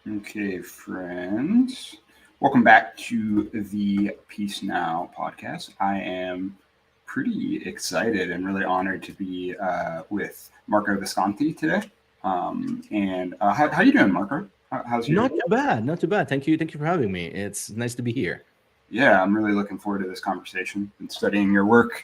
Okay, friends. Welcome back to the Peace Now podcast. I am pretty excited and really honored to be with Marco Visconti today. How you doing, Marco? How's your? Not too bad, not too bad. Thank you for having me. It's nice to be here. Yeah, I'm really looking forward to this conversation. Been studying your work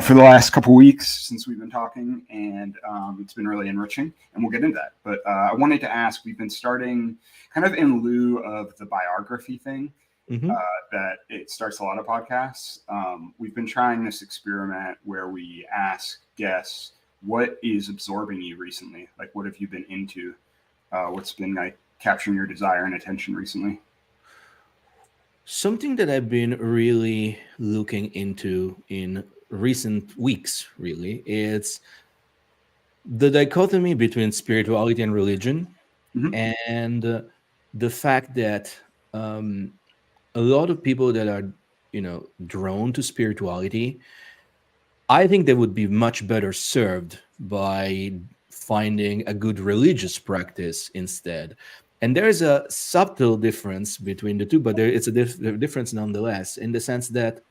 for the last couple weeks since we've been talking, and it's been really enriching. And we'll get into that. But I wanted to ask: we've been starting kind of in lieu of the biography thing Hmm. that it starts a lot of podcasts. We've been trying this experiment where we ask guests, "What is absorbing you recently? Like, what have you been into? What's been like capturing your desire and attention recently?" Something that I've been really looking into in recent weeks, really, it's the dichotomy between spirituality and religion, Mm-hmm. and the fact that um, a lot of people that are, drawn to spirituality, I think they would be much better served by finding a good religious practice instead. And there's a subtle difference between the two, but it's a difference nonetheless, in the sense that,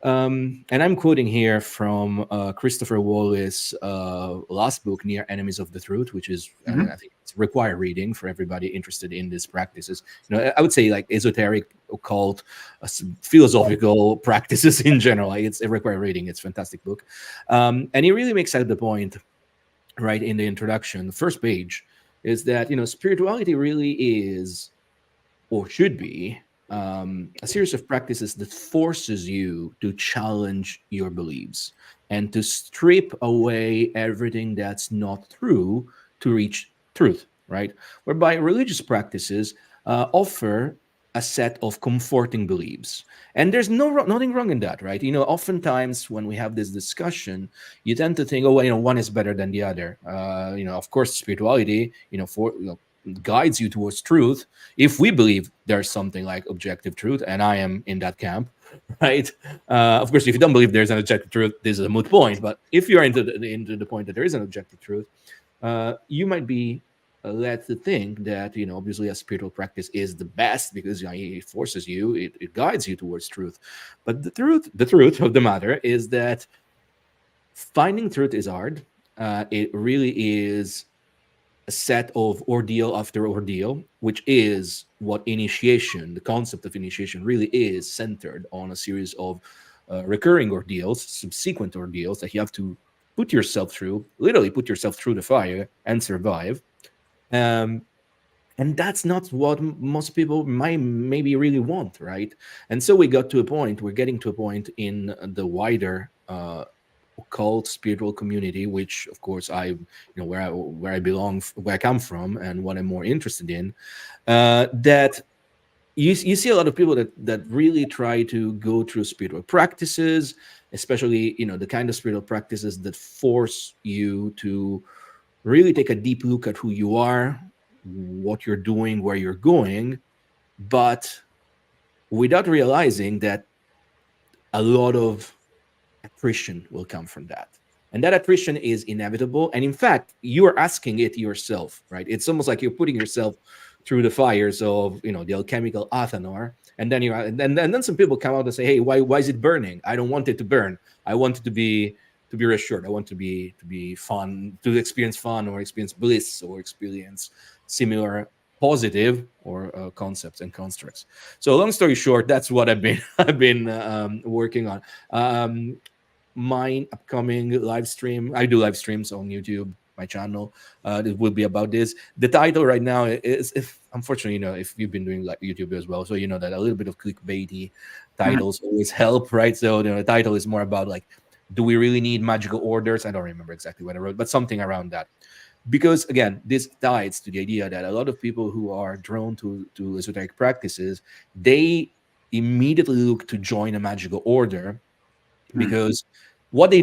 and I'm quoting here from Christopher Wallace's last book, Near Enemies of the Truth, which is, Mm-hmm. I think it's required reading for everybody interested in these practices. I would say like esoteric, occult, philosophical practices in general. Like, it's a required reading. It's a fantastic book. And he really makes out the point right in the introduction. The first page is that, spirituality really is, or should be, a series of practices that forces you to challenge your beliefs and to strip away everything that's not true to reach truth, right? Whereby religious practices offer a set of comforting beliefs. And there's nothing wrong in that, right? Oftentimes when we have this discussion, you tend to think, oh, well, one is better than the other. Of course, spirituality, guides you towards truth if we believe there's something like objective truth, and I am in that camp, right? Of course, if you don't believe there's an objective truth, this is a moot point. But if you're into the point that there is an objective truth, you might be led to think that, obviously a spiritual practice is the best because, it forces you, it guides you towards truth. But the truth of the matter is that finding truth is hard. It really is a set of ordeal after ordeal, which is what initiation, the concept of initiation, really is centered on a series of recurring ordeals, subsequent ordeals that you have to put yourself through, literally put yourself through the fire and survive. Um, and that's not what most people might maybe really want, right? And so we're getting to a point in the wider occult spiritual community, which of course where I belong, where I come from, and what I'm more interested in, that you see a lot of people that really try to go through spiritual practices, especially the kind of spiritual practices that force you to really take a deep look at who you are, what you're doing, where you're going, but without realizing that a lot of attrition will come from that. And that attrition is inevitable. And in fact, you are asking it yourself, right? It's almost like you're putting yourself through the fires of, the alchemical Athanor. And then and then some people come out and say, hey, why is it burning? I don't want it to burn. I want it to be reassured. I want to be fun, to experience fun or experience bliss or experience similar positive or concepts and constructs. So long story short, that's what I've been working on. My upcoming live stream, I do live streams on YouTube, my channel, it will be about this. The title right now is, if unfortunately, if you've been doing like YouTube as well, so you know that a little bit of clickbaity Mm-hmm. titles always help, right? So the title is more about like, do we really need magical orders? I don't remember exactly what I wrote, but something around that. Because again, this ties to the idea that a lot of people who are drawn to esoteric practices, they immediately look to join a magical order, because what they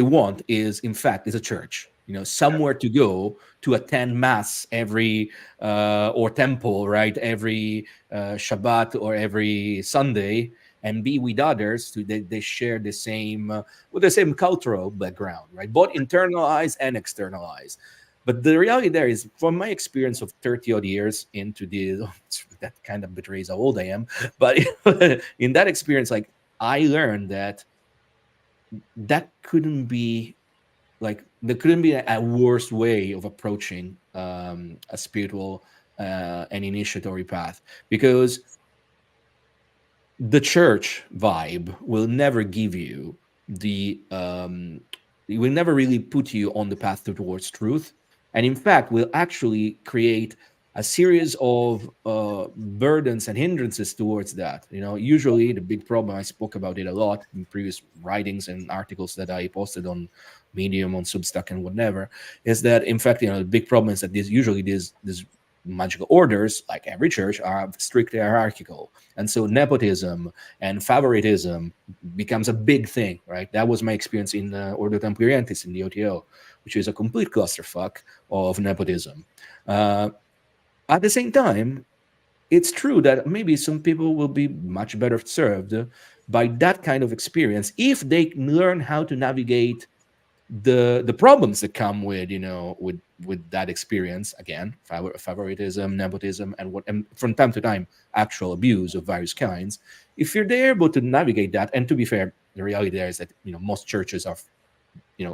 want is, in fact, is a church, somewhere to go to attend mass every or temple, right, every Shabbat or every Sunday, and be with others they share the same with the same cultural background, right, both internalized and externalized. But the reality there is, from my experience of 30 odd years into the, that kind of betrays how old I am. But in that experience, like, I learned that that couldn't be like, there couldn't be a worse way of approaching a spiritual and initiatory path, because the church vibe will never give you the it will never really put you on the path towards truth, and in fact will actually create a series of burdens and hindrances towards that. Usually the big problem, I spoke about it a lot in previous writings and articles that I posted on Medium, on Substack, and whatever, is that in fact, the big problem is that these magical orders, like every church, are strictly hierarchical, and so nepotism and favoritism becomes a big thing, right? That was my experience in Ordo Templarientis in the OTO, which is a complete clusterfuck of nepotism. At the same time, it's true that maybe some people will be much better served by that kind of experience if they learn how to navigate the problems that come with with that experience. Again, favoritism, nepotism, and from time to time actual abuse of various kinds. If you're able to navigate that, and to be fair, the reality there is that most churches are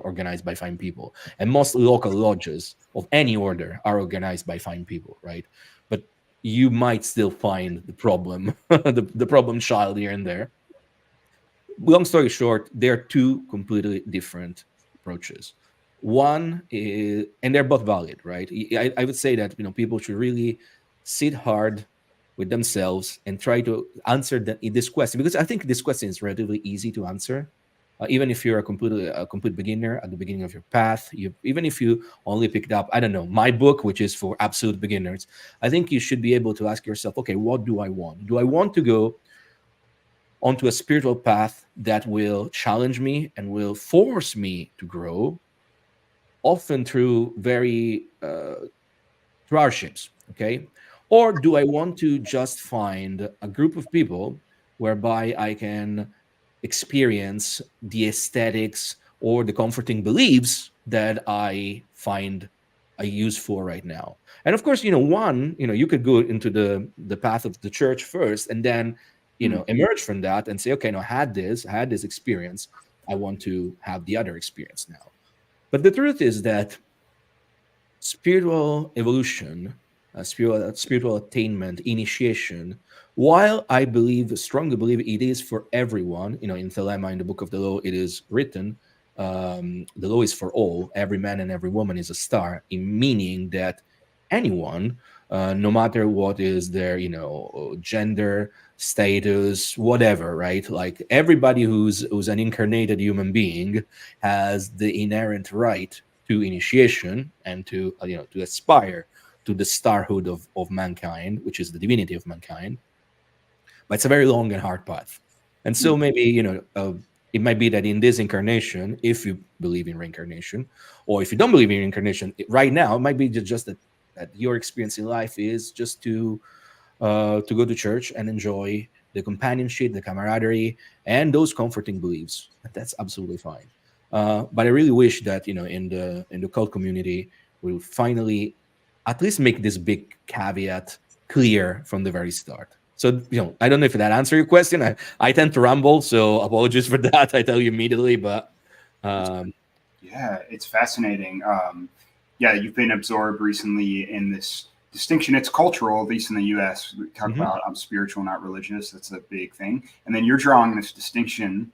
organized by fine people, and most local lodges of any order are organized by fine people, right? But you might still find the problem the problem child here and there. Long story short, they're two completely different approaches. One is, and they're both valid, right? I would say that people should really sit hard with themselves and try to answer this question, because I think this question is relatively easy to answer. Even if you're a complete beginner at the beginning of your path, even if you only picked up, I don't know, my book, which is for absolute beginners, I think you should be able to ask yourself, okay, what do I want? Do I want to go onto a spiritual path that will challenge me and will force me to grow, often through through hardships, okay? Or do I want to just find a group of people whereby I can experience the aesthetics or the comforting beliefs that I find a use for right now? And of course, you could go into the path of the church first, and then emerge from that and say, okay, no, I had this experience, I want to have the other experience now. But the truth is that spiritual evolution, spiritual attainment, initiation, while I strongly believe it is for everyone, in Thelema, in the book of the law, it is written, the law is for all, every man and every woman is a star, in meaning that anyone, no matter what is their gender, status, whatever, right? Like, everybody who's an incarnated human being has the inherent right to initiation and to to aspire to the starhood of mankind, which is the divinity of mankind. But it's a very long and hard path. And so maybe it might be that in this incarnation, if you believe in reincarnation, or if you don't believe in reincarnation right now, it might be just that your experience in life is just to go to church and enjoy the companionship, the camaraderie, and those comforting beliefs. That's absolutely fine. But I really wish that in the cult community, we will finally at least make this big caveat clear from the very start. So I don't know if that answered your question. I tend to ramble, so apologies for that. I tell you immediately, but yeah, it's fascinating. Yeah, you've been absorbed recently in this distinction. It's cultural, at least in the U.S. We talk about I'm spiritual, not religious. That's a big thing. And then you're drawing this distinction,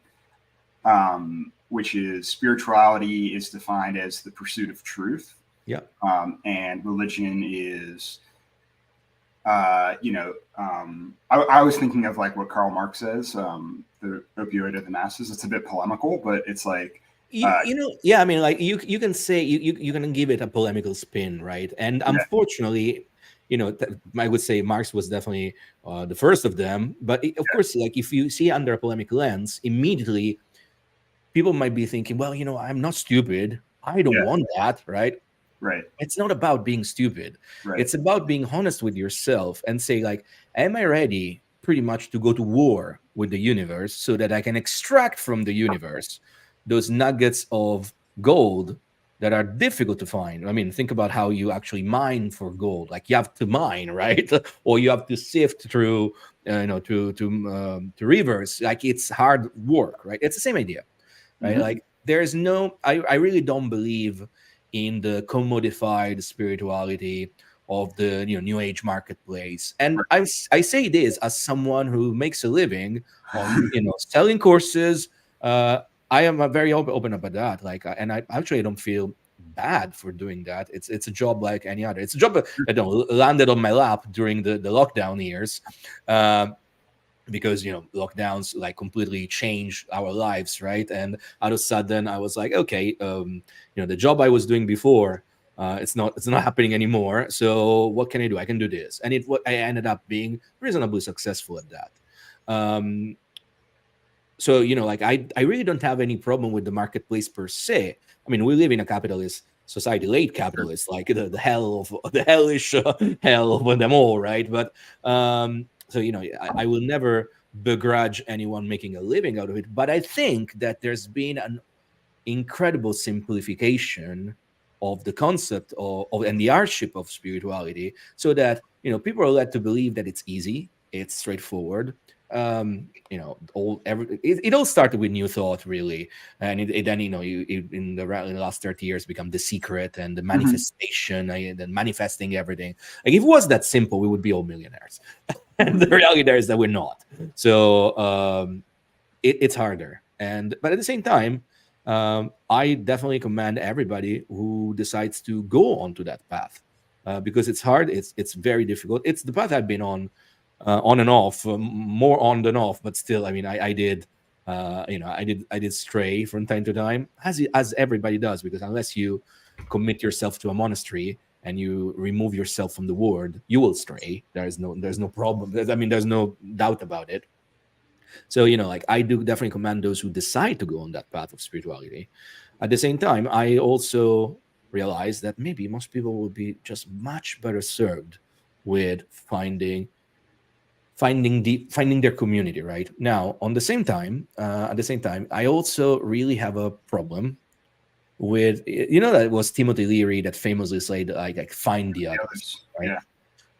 which is spirituality is defined as the pursuit of truth. Yeah. And religion is, I was thinking of like what Karl Marx says, the opioid of the masses. It's a bit polemical, but it's like, yeah, I mean, like you can say you can give it a polemical spin, right? And unfortunately, I would say Marx was definitely the first of them. But of course, like if you see under a polemic lens, immediately people might be thinking, well, I'm not stupid. I don't want that, right? Right. It's not about being stupid. Right. It's about being honest with yourself and say, like, am I ready pretty much to go to war with the universe so that I can extract from the universe those nuggets of gold that are difficult to find. I mean, think about how you actually mine for gold. Like you have to mine, right? Or you have to sift through, to rivers. Like it's hard work, right? It's the same idea, right? Mhm. Like there's no, I really don't believe in the commodified spirituality of the new age marketplace. And I say this as someone who makes a living on selling courses. I am very open about that. Like, and I actually don't feel bad for doing that. It's a job like any other. It's a job that landed on my lap during the lockdown years. Because lockdowns like completely changed our lives, right? And out of sudden I was like, okay, the job I was doing before, it's not happening anymore, so what can I do? I can do this. And I ended up being reasonably successful at that. So like I really don't have any problem with the marketplace per se. I mean, we live in a capitalist society, late capitalist, like the hell of the hellish hell of them all, right? But so I will never begrudge anyone making a living out of it. But I think that there's been an incredible simplification of the concept of and the hardship of spirituality, so that people are led to believe that it's easy, it's straightforward. It all started with New Thought, really, and it then in the last 30 years become The Secret and the manifestation, and then manifesting everything. Like if it was that simple, we would be all millionaires. And the reality there is that we're not. So it's harder, but at the same time, I definitely commend everybody who decides to go onto that path, because it's hard. It's very difficult. It's the path I've been on and off, more on than off, but still, I mean, I did, I did stray from time to time, as everybody does, because unless you commit yourself to a monastery and you remove yourself from the world, you will stray. There's no problem. I mean, there's no doubt about it. So like I do definitely commend those who decide to go on that path of spirituality. At the same time, I also realize that maybe most people will be just much better served with finding their community right now. On the same time, at the same time, I also really have a problem with that it was Timothy Leary that famously said like find the others, right? Yeah.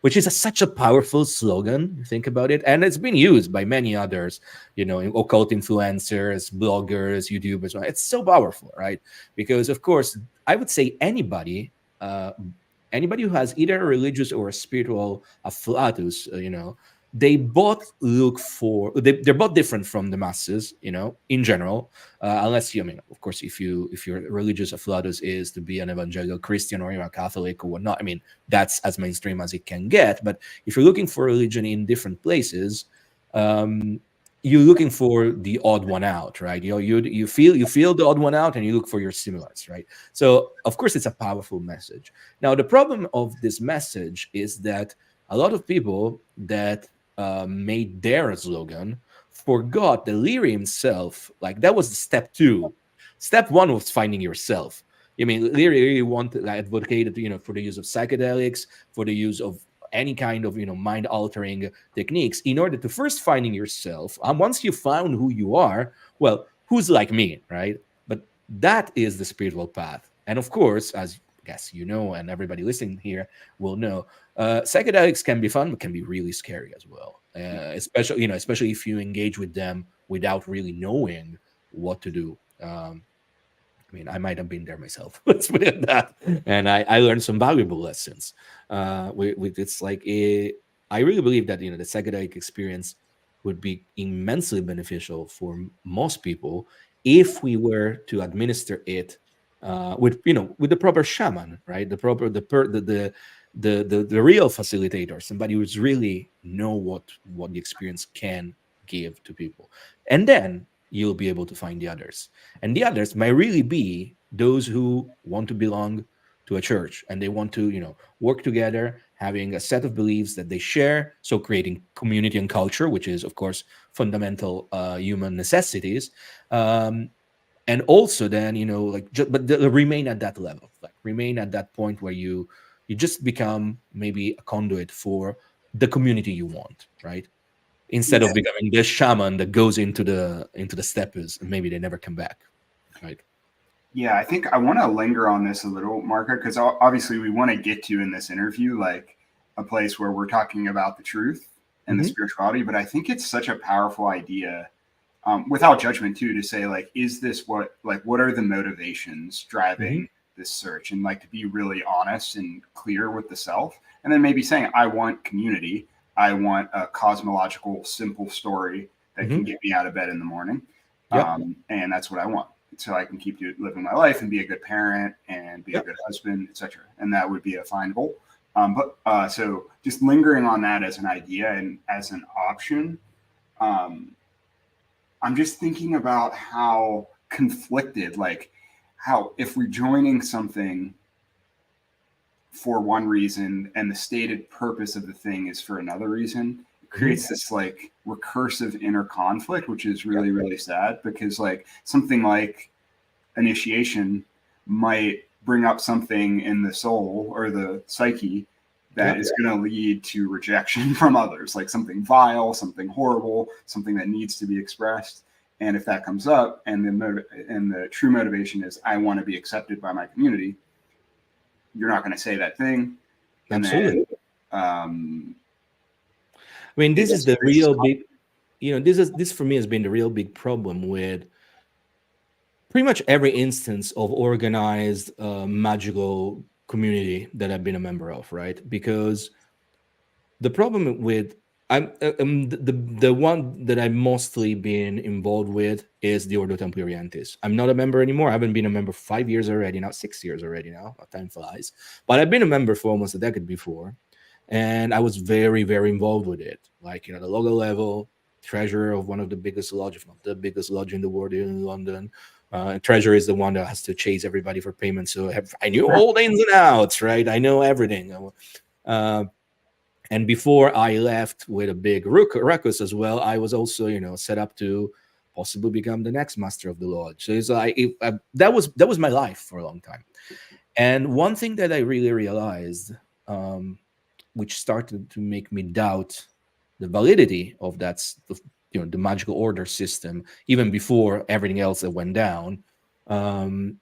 Which is such a powerful slogan. You think about it, and it's been used by many others, occult influencers, bloggers, YouTubers. It's so powerful, right? Because of course, I would say anybody who has either a religious or a spiritual afflatus, they both look for they're both different from the masses, in general, unless I mean, of course, if your religious afflatus is to be an evangelical Christian or you're a Catholic or whatnot, I mean, that's as mainstream as it can get. But if you're looking for religion in different places, you're looking for the odd one out, right? You feel the odd one out, and you look for your similars, right? So of course it's a powerful message. Now the problem of this message is that a lot of people that made their slogan forgot that Leary himself, like that was step 2. Step 1 was finding yourself. I mean, Leary really advocated, for the use of psychedelics, for the use of any kind of mind altering techniques in order to first finding yourself. And once you found who you are, well, who's like me, right? But that is the spiritual path. And of course, as I guess and everybody listening here will know, psychedelics can be fun, but can be really scary as well. Especially if you engage with them without really knowing what to do. I mean, I might have been there myself. Let's put it that. And I learned some valuable lessons. It's like I really believe that the psychedelic experience would be immensely beneficial for most people if we were to administer it with the proper shaman, right? The proper the real facilitator, somebody who's really know what the experience can give to people, and then you'll be able to find the others. And the others might really be those who want to belong to a church and they want to, work together, having a set of beliefs that they share. So creating community and culture, which is, of course, fundamental human necessities. And also then, remain at that level, like remain at that point where you just become maybe a conduit for the community you want, right? Instead of becoming the shaman that goes into the steppes and maybe they never come back, right? Yeah, I think I want to linger on this a little, Marco, because obviously we want to get to in this interview like a place where we're talking about the truth and the Mm-hmm. spirituality. But I think it's such a powerful idea, without judgment too, to say like, is this what are the motivations Mm-hmm. driving this search, and like to be really honest and clear with the self, and then maybe saying, I want community, I want a cosmological, simple story that can Mm-hmm. get me out of bed in the morning, Yep. and that's what I want so I can keep living my life and be a good parent and be a Yep. good husband, etc. And that would be a fine goal. So just lingering on that as an idea and as an option, um, I'm just thinking about how conflicted, like how if we're joining something for one reason and the stated purpose of the thing is for another reason, it Mm-hmm. creates this like recursive inner conflict, which is Yep. really, really sad, because like something like initiation might bring up something in the soul or the psyche that Yep. is going to lead to rejection from others, like something vile, something horrible, something that needs to be expressed. And if that comes up, and the true motivation is I want to be accepted by my community, you're not going to say that thing, and Absolutely. then um, I mean, it this is gets the very real stuck. big, this for me has been the real big problem with pretty much every instance of organized magical community that I've been a member of, right? Because the problem with the one that I've mostly been involved with is the Ordo Templi Orientis. I'm not a member anymore. I haven't been a member for 5 years already now, 6 years already now. Time flies. But I've been a member for almost a decade before, and I was very, very involved with it. Like the logo level, treasurer of one of the biggest lodge, if not the biggest lodge in the world in London. Treasurer is the one that has to chase everybody for payment. So I knew all the ins and outs, right? I know everything. Uh, and before I left with a big ruckus as well, I was also, set up to possibly become the next master of the lodge. So it's like that was my life for a long time. And one thing that I really realized, um, which started to make me doubt the validity of the magical order system, even before everything else that went down, um,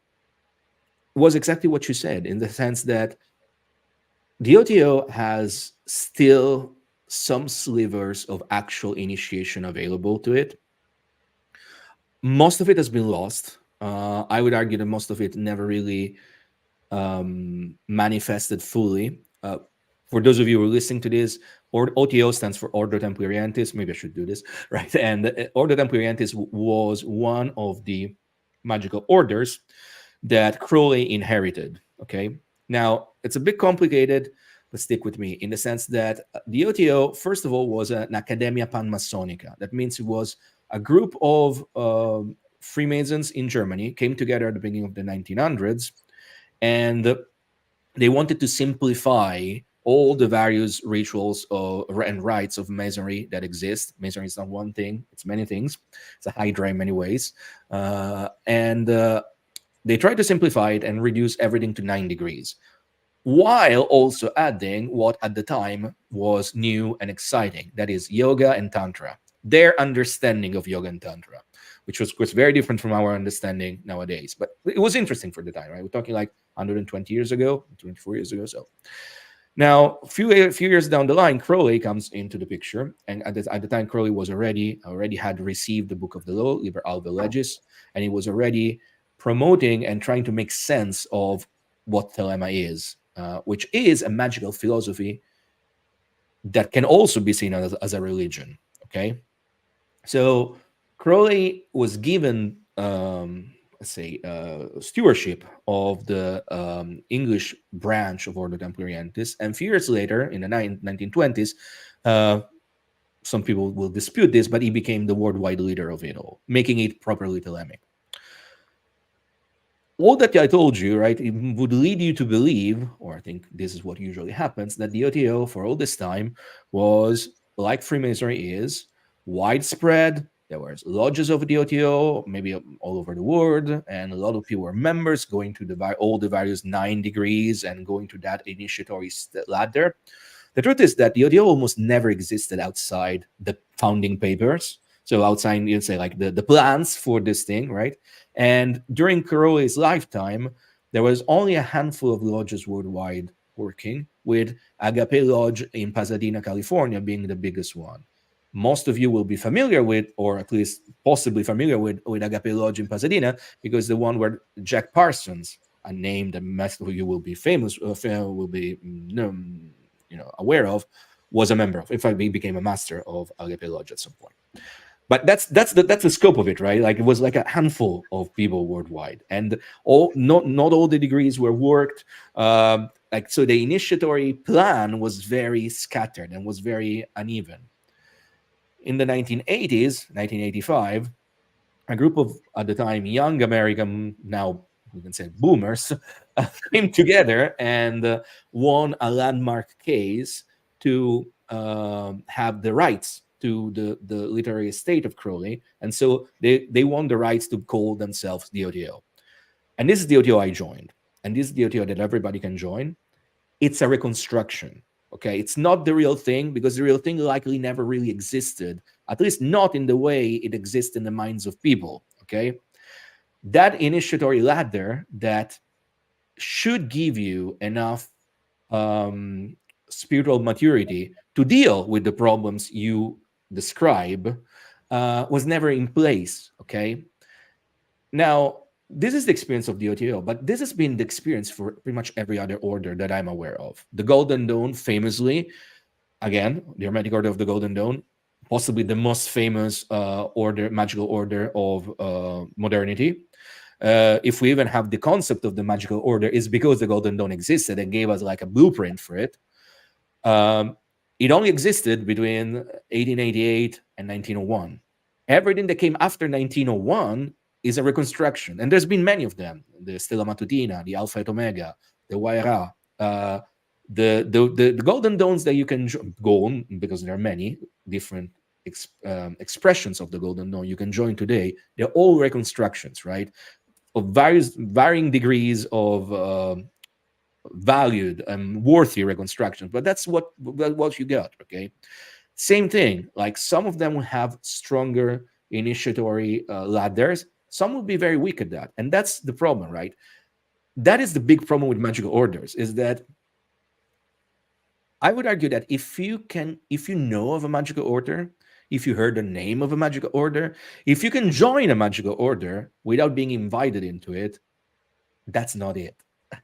was exactly what you said, in the sense that the OTO has still some slivers of actual initiation available to it. Most of it has been lost. I would argue that most of it never really manifested fully. For those of you who are listening to this, OTO stands for Ordo Templi Orientis. Maybe I should do this, right? And Ordo Templi Orientis was one of the magical orders that Crowley inherited. Okay, now it's a bit complicated, but stick with me in the sense that the OTO, first of all, was an Academia Panmasonica. That means it was a group of Freemasons in Germany came together at the beginning of the 1900s, and they wanted to simplify all the various rituals and rites of masonry that exist. Masonry is not one thing; it's many things. It's a hydra in many ways, and they tried to simplify it and reduce everything to 9 degrees, while also adding what at the time was new and exciting, that is yoga and tantra. Their understanding of yoga and tantra, which was, of course, very different from our understanding nowadays, but it was interesting for the time, right? We're talking like 120 years ago, 24 years ago. So now, a few years down the line, Crowley comes into the picture, and at the time, Crowley was already had received the Book of the Law, Liber Alba Legis, and he was already promoting and trying to make sense of what Thelema is, which is a magical philosophy that can also be seen as a religion. Okay, so Crowley was given, let's say, stewardship of the English branch of Ordo Templi Orientis, and a few years later, in the 1920s, uh, some people will dispute this, but he became the worldwide leader of it all, making it properly Thelemic. All that I told you, right, it would lead you to believe, or I think this is what usually happens, that the OTO for all this time was, like Freemasonry is, widespread. There were lodges of the OTO, maybe all over the world, and a lot of people were members going to all the various 9 degrees and going to that initiatory ladder. The truth is that the OTO almost never existed outside the founding papers. So outside, you say like the plans for this thing, right? And during Crowley's lifetime, there was only a handful of lodges worldwide working, with Agape Lodge in Pasadena, California being the biggest one. Most of you will be familiar with, or at least possibly familiar with Agape Lodge in Pasadena, because the one where Jack Parsons, a name that most of you will be will be aware of, was a member of. In fact, he became a master of Agape Lodge at some point. But that's the scope of it, right? Like it was like a handful of people worldwide, and not all the degrees were worked. Like so, the initiatory plan was very scattered and was very uneven. In the 1980s, 1985, a group of, at the time, young American, now we can say boomers, came together and won a landmark case to have the rights to the literary estate of Crowley. And so they won the rights to call themselves the OTO. And this is the OTO I joined. And this is the OTO that everybody can join. It's a reconstruction. Okay, it's not the real thing, because the real thing likely never really existed, at least not in the way it exists in the minds of people. Okay, that initiatory ladder that should give you enough spiritual maturity to deal with the problems you describe was never in place. Okay, now this is the experience of the OTO, but this has been the experience for pretty much every other order that I'm aware of. The Golden Dawn, famously, again, the Hermetic Order of the Golden Dawn, possibly the most famous magical order of modernity. If we even have the concept of the magical order, is because the Golden Dawn existed and gave us like a blueprint for it. It only existed between 1888 and 1901. Everything that came after 1901 is a reconstruction, and there's been many of them: the Stella Matutina, the Alpha et Omega, the Waira, the Golden Dawns that you can go on, because there are many different expressions of the Golden Dawn you can join today. They're all reconstructions, right, of varying degrees of valued and worthy reconstructions, but that's what you got. Okay, same thing. Like some of them will have stronger initiatory ladders. Some will be very weak at that, and that's the problem, right? That is the big problem with magical orders, is that I would argue that if you know of a magical order, if you heard the name of a magical order, if you can join a magical order without being invited into it, that's not it.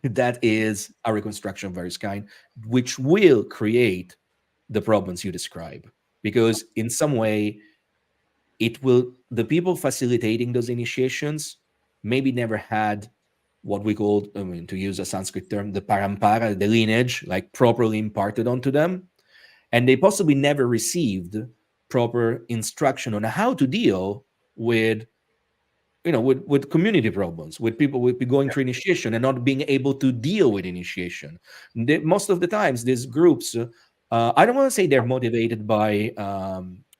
That is a reconstruction of various kind, which will create the problems you describe, because in some way the people facilitating those initiations maybe never had what we call, to use a Sanskrit term, the parampara, the lineage, like properly imparted onto them, and they possibly never received proper instruction on how to deal with with community problems, with people going through initiation and not being able to deal with initiation. Most of the times these groups, I don't want to say they're motivated by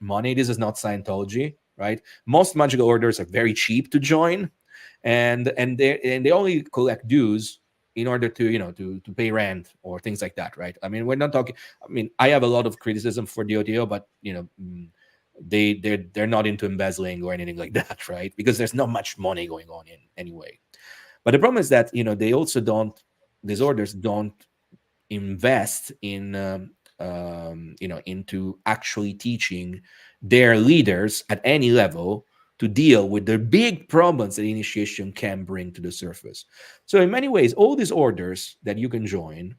money. This is not Scientology, right? Most magical orders are very cheap to join, and they only collect dues in order to to pay rent or things like that, right? I mean, we're not talking. I mean, I have a lot of criticism for the OTO, but they're not into embezzling or anything like that, right? Because there's not much money going on in anyway. But the problem is that they also don't. These orders don't invest in into actually teaching their leaders at any level to deal with the big problems that initiation can bring to the surface. So in many ways, all these orders that you can join,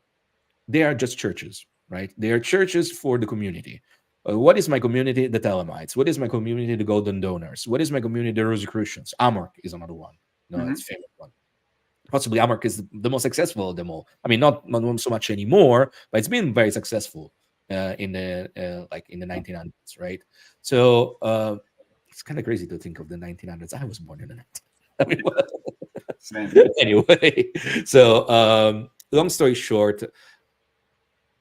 they are just churches, right? They are churches for the community. What is my community? The Thelemites. What is my community? The Golden Donors. What is my community? The Rosicrucians. Amorc is another one. No, that's famous one. Possibly Amorc is the most successful of them all. I mean, not so much anymore, but it's been very successful in the 1900s, right? So it's kind of crazy to think of the 1900s. I was born in the 1900s. I mean, well, anyway, so long story short,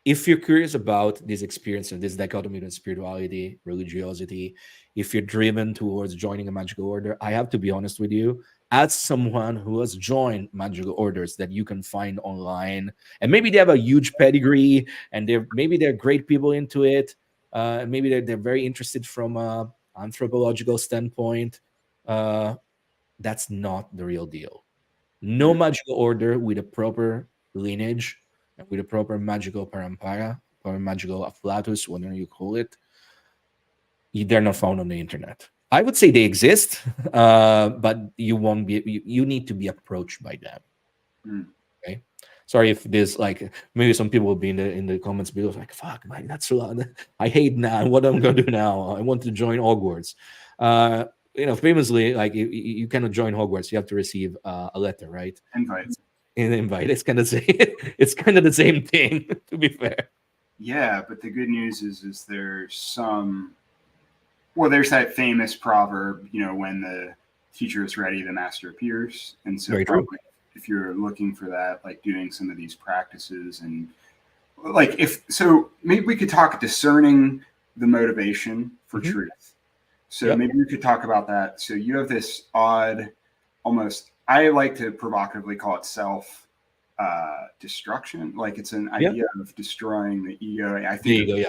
if you're curious about this experience and this dichotomy between spirituality, religiosity, if you're driven towards joining a magical order, I have to be honest with you, as someone who has joined magical orders that you can find online, and maybe they have a huge pedigree and they're great people into it, maybe they're very interested from a anthropological standpoint, that's not the real deal. No magical order with a proper lineage and with a proper magical parampara or magical afflatus, whatever you call it, they're not found on the internet. I would say they exist, but you won't be. You need to be approached by them. Mm. Okay. Sorry if this, like, maybe some people will be in the comments below like, "Fuck, man, that's so loud. I hate now. What am I gonna do now? I want to join Hogwarts." Famously, like you cannot join Hogwarts. You have to receive a letter, right? Invite. An invite. It's kind of it's kind of the same thing, to be fair. Yeah, but the good news is there's some. Well, there's that famous proverb, when the teacher is ready, the master appears. And so Very true. if you're looking for that, like doing some of these practices and maybe we could talk discerning the motivation for truth. So maybe we could talk about that. So you have this odd, almost, I like to provocatively call it self destruction. Like it's an idea of destroying the ego. I think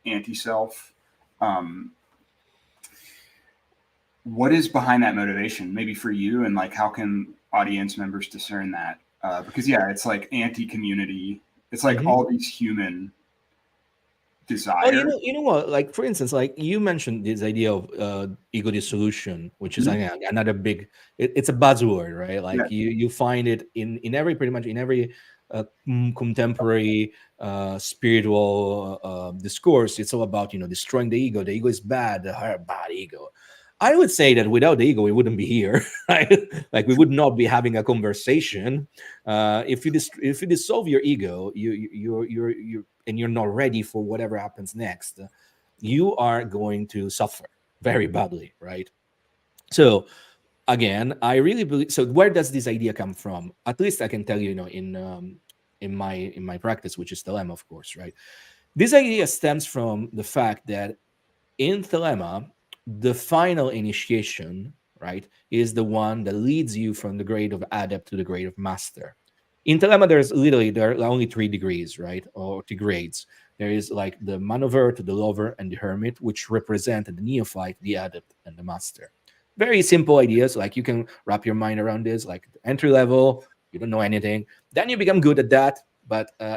anti-self. What is behind that motivation? Maybe for you, and like, how can audience members discern that? Because it's like anti-community. It's like all these human desires. Oh, you know what? Like, for instance, like you mentioned this idea of ego dissolution, which is another big. It's a buzzword, right? Like you find it pretty much in every contemporary spiritual discourse. It's all about destroying the ego. The ego is bad. The bad ego. I would say that without the ego, we wouldn't be here, right? Like we would not be having a conversation. If you dissolve your ego, and you're not ready for whatever happens next, you are going to suffer very badly, right? So again, I really believe. So where does this idea come from? At least I can tell you, in my practice, which is Thelema, of course, right? This idea stems from the fact that in Thelema, the final initiation, right, is the one that leads you from the grade of adept to the grade of master. In Thelema, there are only 3 degrees, right, or 3 grades. There is like the manovert, the lover, and the hermit, which represent the neophyte, the adept, and the master. Very simple ideas. Like you can wrap your mind around this. Like entry level, you don't know anything. Then you become good at that,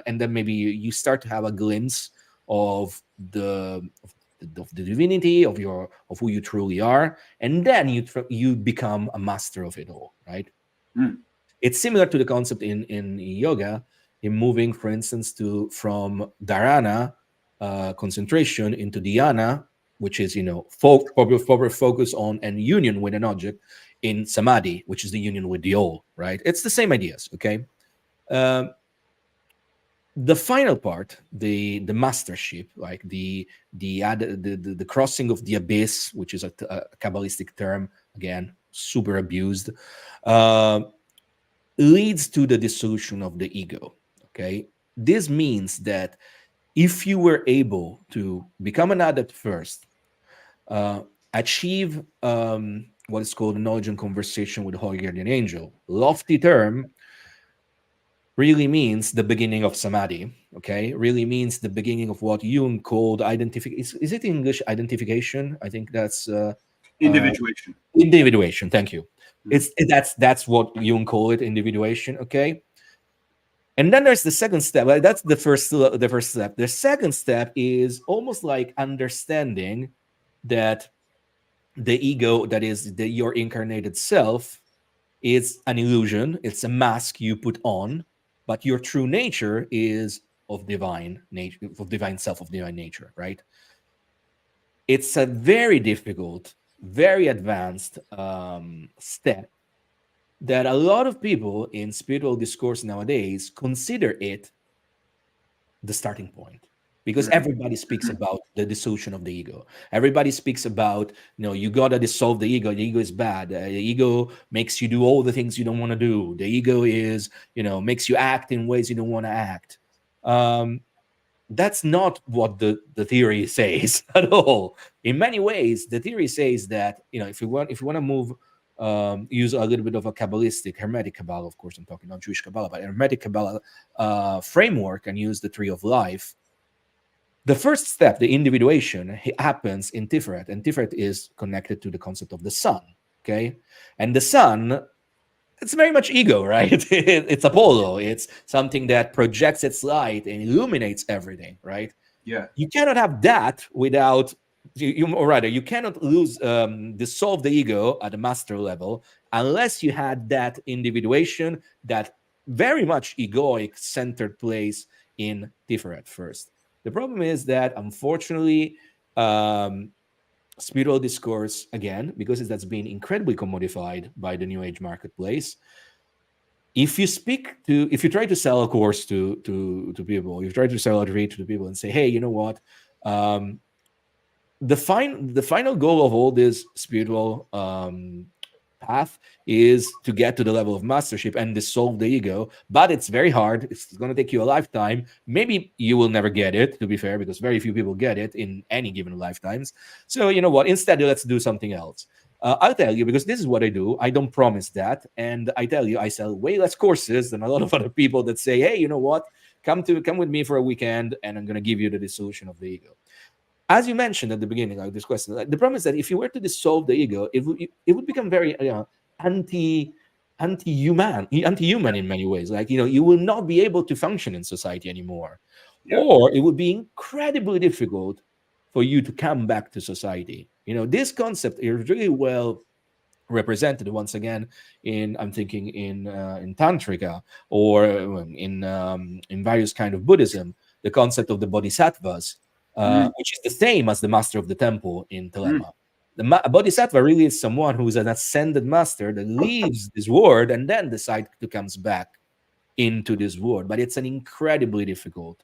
and then maybe you start to have a glimpse of the divinity of who you truly are, and then you become a master of it all, right? It's similar to the concept in yoga, in moving, for instance, from dharana, concentration, into dhyana, which is proper focus on and union with an object, in samadhi, which is the union with the all, right? It's the same ideas, okay? The final part, the mastership, like the crossing of the abyss, which is a Kabbalistic term, again, super abused, leads to the dissolution of the ego. Okay, this means that if you were able to become an adept first, achieve what is called knowledge and conversation with the Holy Guardian Angel, lofty term, really means the beginning of samadhi. Okay, really means the beginning of what Jung called identification. Is it in English identification? I think that's individuation. Individuation. Thank you. That's what Jung called it, individuation. Okay, and then there's the second step. That's the first step. The second step is almost like understanding that the ego, that is your incarnated self, is an illusion. It's a mask you put on. But your true nature is of divine nature, of divine self, of divine nature, right? It's a very difficult, very advanced step that a lot of people in spiritual discourse nowadays consider it the starting point. Because everybody speaks about the dissolution of the ego. Everybody speaks about, you got to dissolve the ego. The ego is bad. The ego makes you do all the things you don't want to do. The ego is, makes you act in ways you don't want to act. That's not what the theory says at all. In many ways, the theory says that, if you want to move, use a little bit of a Kabbalistic, Hermetic Kabbalah, of course, I'm talking about Jewish Kabbalah, but Hermetic Kabbalah framework, and use the tree of life. The first step, the individuation, happens in Tiferet, and Tiferet is connected to the concept of the sun. Okay, and the sun, it's very much ego, right? It's Apollo. It's something that projects its light and illuminates everything, right? Yeah. You cannot have that without or rather, you cannot dissolve the ego at a master level unless you had that individuation, that very much egoic centered place in Tiferet first. The problem is that, unfortunately, spiritual discourse, again, because that's been incredibly commodified by the New Age marketplace, if you try to sell a course to people, you try to sell a retreat to people and say, hey, you know what, the final goal of all this spiritual path is to get to the level of mastership and dissolve the ego, but it's very hard. It's going to take you a lifetime. Maybe you will never get it, to be fair, because very few people get it in any given lifetimes. So you know what, instead let's do something else. I'll tell you, because this is what I do. I don't promise that, and I tell you, I sell way less courses than a lot of other people that say, hey, you know what, come with me for a weekend and I'm going to give you the dissolution of the ego. As you mentioned at the beginning of this question, the problem is that if you were to dissolve the ego, it would become very anti-human in many ways. Like, you will not be able to function in society anymore, or it would be incredibly difficult for you to come back to society. This concept is really well represented once again I'm thinking in Tantrika, or in various kind of Buddhism, the concept of the bodhisattvas, which is the same as the master of the temple in Thelema. A bodhisattva really is someone who is an ascended master that leaves this world and then decides to comes back into this world. But it's an incredibly difficult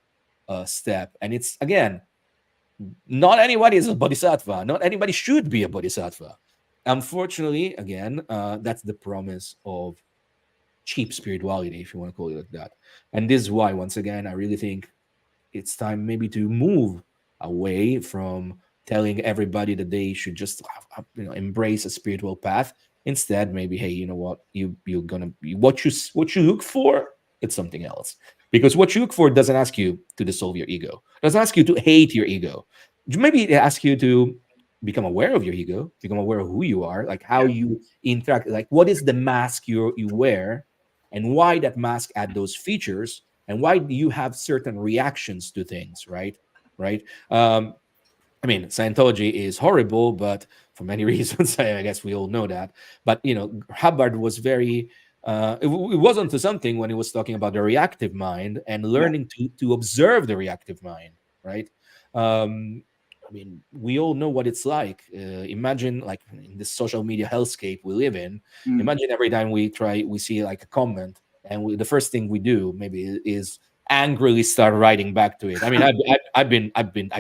step, and it's, again, not anybody is a bodhisattva. Not anybody should be a bodhisattva. Unfortunately, again, that's the promise of cheap spirituality, if you want to call it like that. And this is why, once again, I really think it's time maybe to move away from telling everybody that they should just embrace a spiritual path. Instead, maybe, hey, you know what, you're gonna be what you look for. It's something else, because what you look for doesn't ask you to dissolve your ego. It doesn't ask you to hate your ego. Maybe it asks you to become aware of your ego, become aware of who you are, like how you interact, like what is the mask you wear, and why that mask had those features, and why do you have certain reactions to things, right? I mean, Scientology is horrible, but for many reasons, I guess we all know that. But Hubbard was very it was onto something when he was talking about the reactive mind and learning to observe the reactive mind, right? I mean, we all know what it's like. Imagine, like, in this social media hellscape we live in. Imagine every time we see like a comment, and the first thing we do maybe is angrily start writing back to it. I mean, I've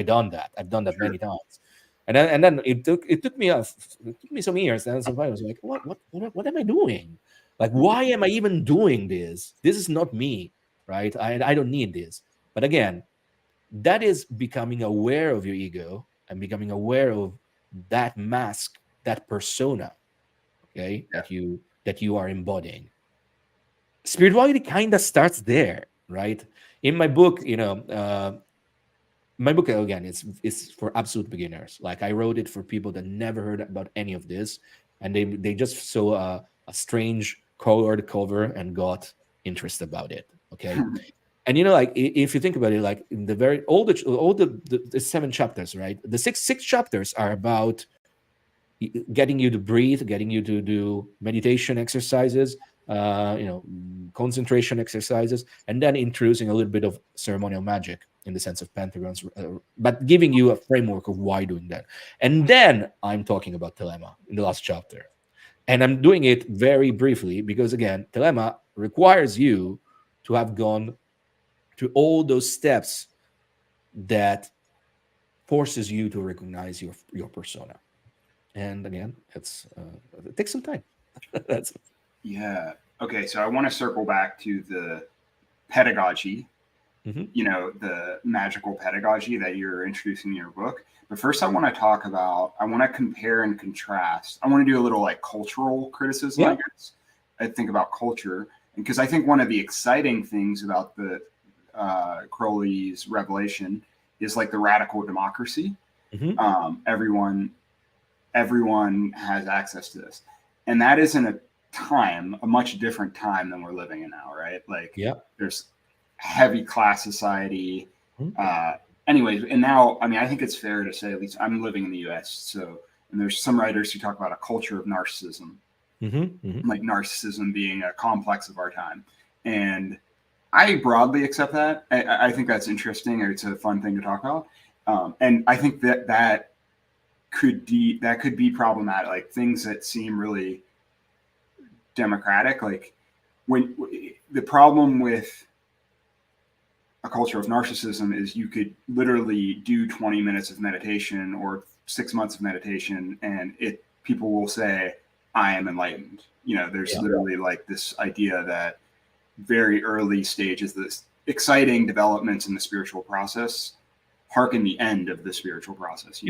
done that. I've done that many times, and then it took me some years. And sometimes I was like, what am I doing? Like, why am I even doing this? This is not me, right? I don't need this. But again, that is becoming aware of your ego and becoming aware of that mask, that persona, okay, that you are embodying. Spirituality kind of starts there, right? In my book, my book, again, it's for absolute beginners. Like, I wrote it for people that never heard about any of this, and they just saw a strange colored cover and got interested about it. Okay. And like, if you think about it, like, in the all the 7 chapters, right? The six chapters are about getting you to breathe, getting you to do meditation exercises, concentration exercises, and then introducing a little bit of ceremonial magic in the sense of pentagrams, but giving you a framework of why doing that. And then I'm talking about Thelema in the last chapter. And I'm doing it very briefly because, again, Thelema requires you to have gone through all those steps that forces you to recognize your persona. And again, it takes some time. That's Okay, so I want to circle back to the pedagogy, the magical pedagogy that you're introducing in your book. But first, I want to compare and contrast. I want to do a little like cultural criticism, I guess. I think about culture, because I think one of the exciting things about the Crowley's revelation is like the radical democracy. Mm-hmm. Everyone has access to this, and that is in a much different time than we're living in now, right? Like, Yeah. there's heavy class society. Mm-hmm. Anyways, and now, I mean, I think it's fair to say, at least I'm living in the U.S., so, and there's some writers who talk about a culture of narcissism, Mm-hmm. Mm-hmm. like narcissism being a complex of our time, and I broadly accept that. I think that's interesting, or it's a fun thing to talk about, and I think that could be problematic. Like, things that seem really democratic, like when the problem with a culture of narcissism is you could literally do 20 minutes of meditation or 6 months of meditation, and people will say, I am enlightened. There's Yeah. literally like this idea that very early stages, this exciting developments in the spiritual process harken the end of the spiritual process,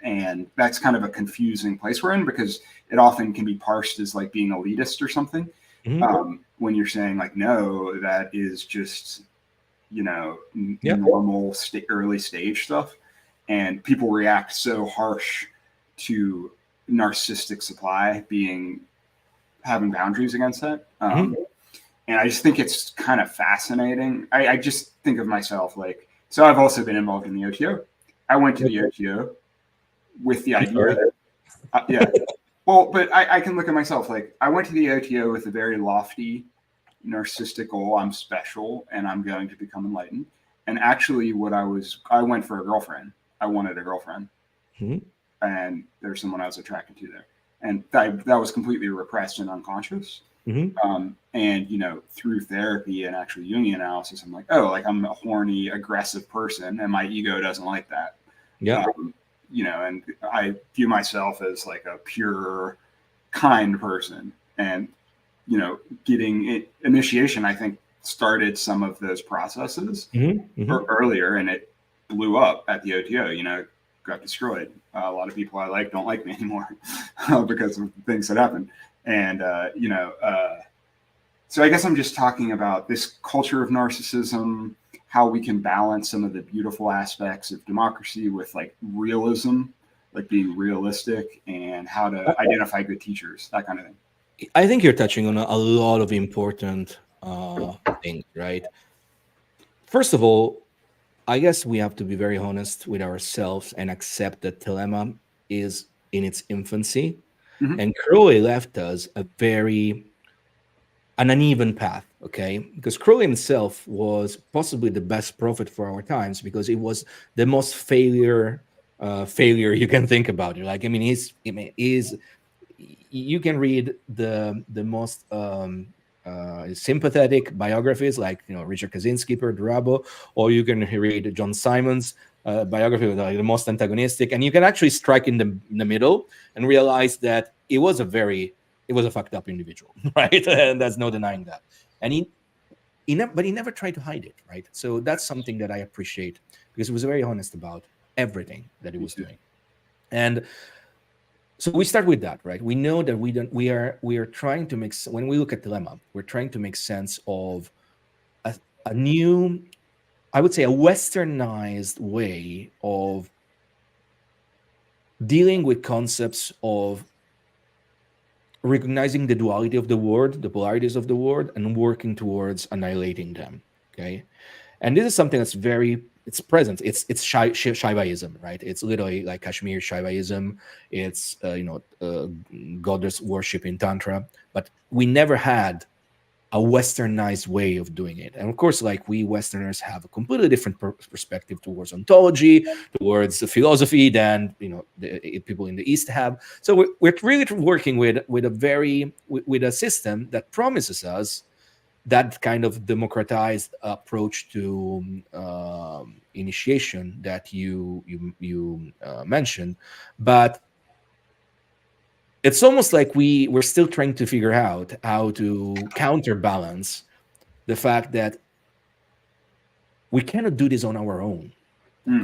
and that's kind of a confusing place we're in, because it often can be parsed as like being elitist or something. Mm-hmm. When you're saying like, no, that is just, Yeah. normal early stage stuff. And people react so harsh to narcissistic supply having boundaries against that. Mm-hmm. And I just think it's kind of fascinating. I just think of myself like, so I've also been involved in the OTO. I went to the OTO with the idea that, yeah. Well, but I can look at myself like, I went to the OTO with a very lofty narcissistic goal. I'm special and I'm going to become enlightened. And actually, I went for a girlfriend. I wanted a girlfriend. Mm-hmm. And there's someone I was attracted to there. And that was completely repressed and unconscious. Mm-hmm. And through therapy and actually Jungian analysis, I'm like, oh, like I'm a horny, aggressive person, and my ego doesn't like that. Yeah. And I view myself as like a pure, kind person. And getting initiation, I think, started some of those processes earlier, and it blew up at the OTO. Got destroyed. A lot of people I like don't like me anymore because of things that happened. And so I guess I'm just talking about this culture of narcissism, how we can balance some of the beautiful aspects of democracy with like realism, like being realistic, and how to identify good teachers, that kind of thing. I think you're touching on a lot of important things, right? First of all, I guess we have to be very honest with ourselves and accept that Thelema is in its infancy, and Crowley left us an uneven path, okay? Because Crowley himself was possibly the best prophet for our times, because it was the most failure you can think about it. Like, I mean, you can read the most sympathetic biographies, like Richard Kaczynski, Per Durabo, or you can read John Simon's biography, like the most antagonistic, and you can actually strike in the middle and realize that it was a fucked up individual, right? And there's no denying that. And but he never tried to hide it, right? So that's something that I appreciate, because he was very honest about everything that he was doing. And so we start with that, right? We know that we are trying to make, when we look at Thelema, we're trying to make sense of a new, I would say, a westernized way of dealing with concepts of recognizing the duality of the world, the polarities of the world, and working towards annihilating them. Okay, and this is something that's it's present. It's Shaivaism, right? It's literally like Kashmir Shaivaism. It's goddess worship in Tantra, but we never had a westernized way of doing it. And of course, like, we Westerners have a completely different perspective towards ontology, towards philosophy, than the people in the East have. So we're really working with a system that promises us that kind of democratized approach to initiation that you mentioned, but it's almost like we're still trying to figure out how to counterbalance the fact that we cannot do this on our own.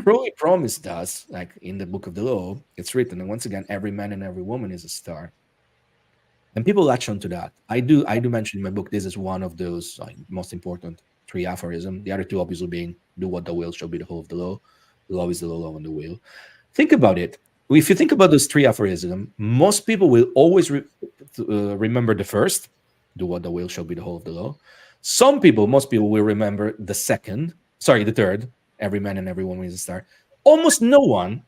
Crowley promised us, like in the Book of the Law, it's written, and once again, every man and every woman is a star. And people latch onto that. I do mention in my book, this is one of those most important 3 aphorisms. The other 2 obviously being Do what thou wilt shall be the whole of the law. Love is the law, love and the will. Think about it. If you think about those three aphorisms, most people will always remember the first, do what thou wilt shall be the whole of the law. Most people will remember the third, every man and every woman is a star. Almost no one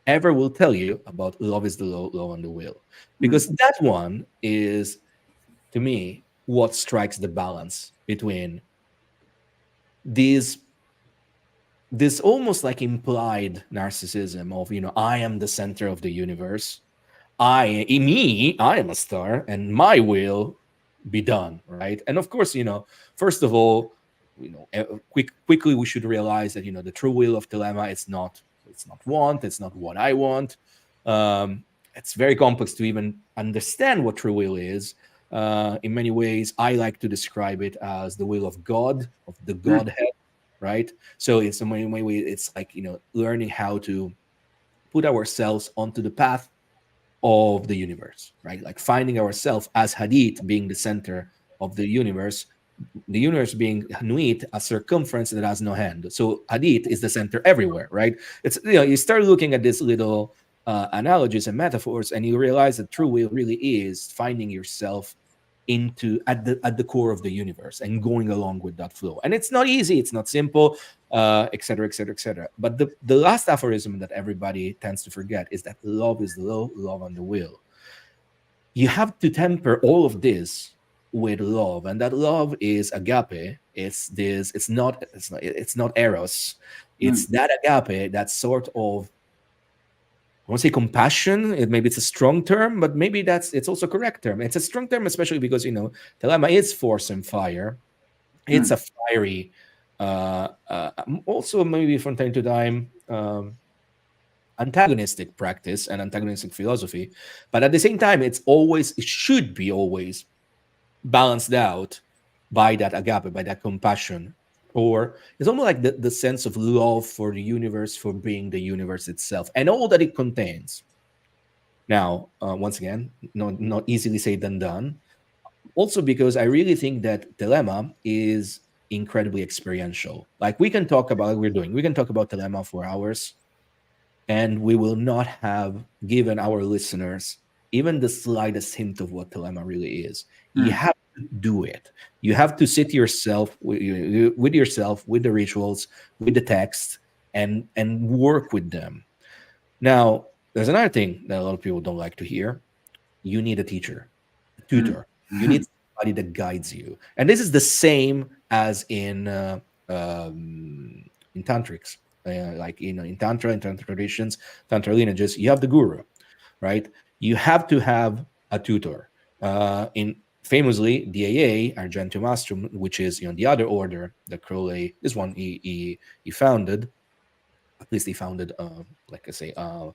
ever will tell you about love is the law, love and the will. Because that one is, to me, what strikes the balance between these this almost like implied narcissism of, I am the center of the universe. I am a star, and my will be done, right? And of course, first of all, quickly we should realize that the true will of Thelema, it's not want, it's not what I want. It's very complex to even understand what true will is. In many ways, I like to describe it as the will of God, of the Godhead, right? So it's in many ways, it's like learning how to put ourselves onto the path of the universe, right? Like finding ourselves as Hadith being the center of the universe being Nuit, a circumference that has no hand. So Hadith is the center everywhere, right? It's you start looking at these little analogies and metaphors, and you realize that true will really is finding yourself at the core of the universe and going along with that flow. And it's not easy, it's not simple, etc., etc., etc. But the last aphorism that everybody tends to forget is that love is the law, love and the will. You have to temper all of this with love, and that love is agape. It's not eros. It's that agape, that sort of, I won't say compassion. Maybe it's a strong term, but maybe it's also a correct term. It's a strong term, especially because Thelema is force and fire. It's a fiery, also maybe from time to time, antagonistic practice and antagonistic philosophy. But at the same time, it should be always balanced out by that agape, by that compassion. Or it's almost like the sense of love for the universe, for being the universe itself and all that it contains. Now, once again, not easily said than done. Also because I really think that Thelema is incredibly experiential. Like we can talk about, we can talk about Thelema for hours, and we will not have given our listeners even the slightest hint of what Thelema really is. You have to do it. You have to sit yourself with yourself, with the rituals, with the text, and work with them. Now, there's another thing that a lot of people don't like to hear. You need a teacher, a tutor. You need somebody that guides you. And this is the same as in tantrics. Like in tantra and tantra traditions, tantra lineages, you have the guru, right? You have to have a tutor. In famously, the AA, Argentum Astrum, which is the other order that Crowley, this one he founded. At least he founded, like I say, a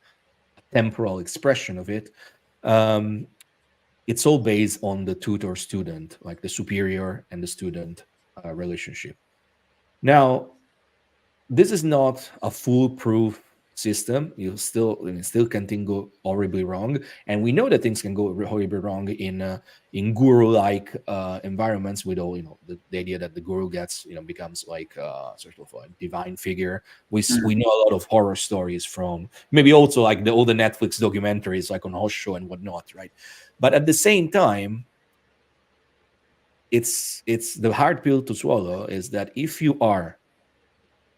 temporal expression of it. It's all based on the tutor-student, like the superior and the student relationship. Now, this is not a foolproof system. You still can things go horribly wrong, and we know that things can go horribly wrong in guru-like environments. With all the idea that the guru becomes like sort of a divine figure. We know a lot of horror stories from maybe also like all the Netflix documentaries like on Osho and whatnot, right? But at the same time, it's the hard pill to swallow is that if you are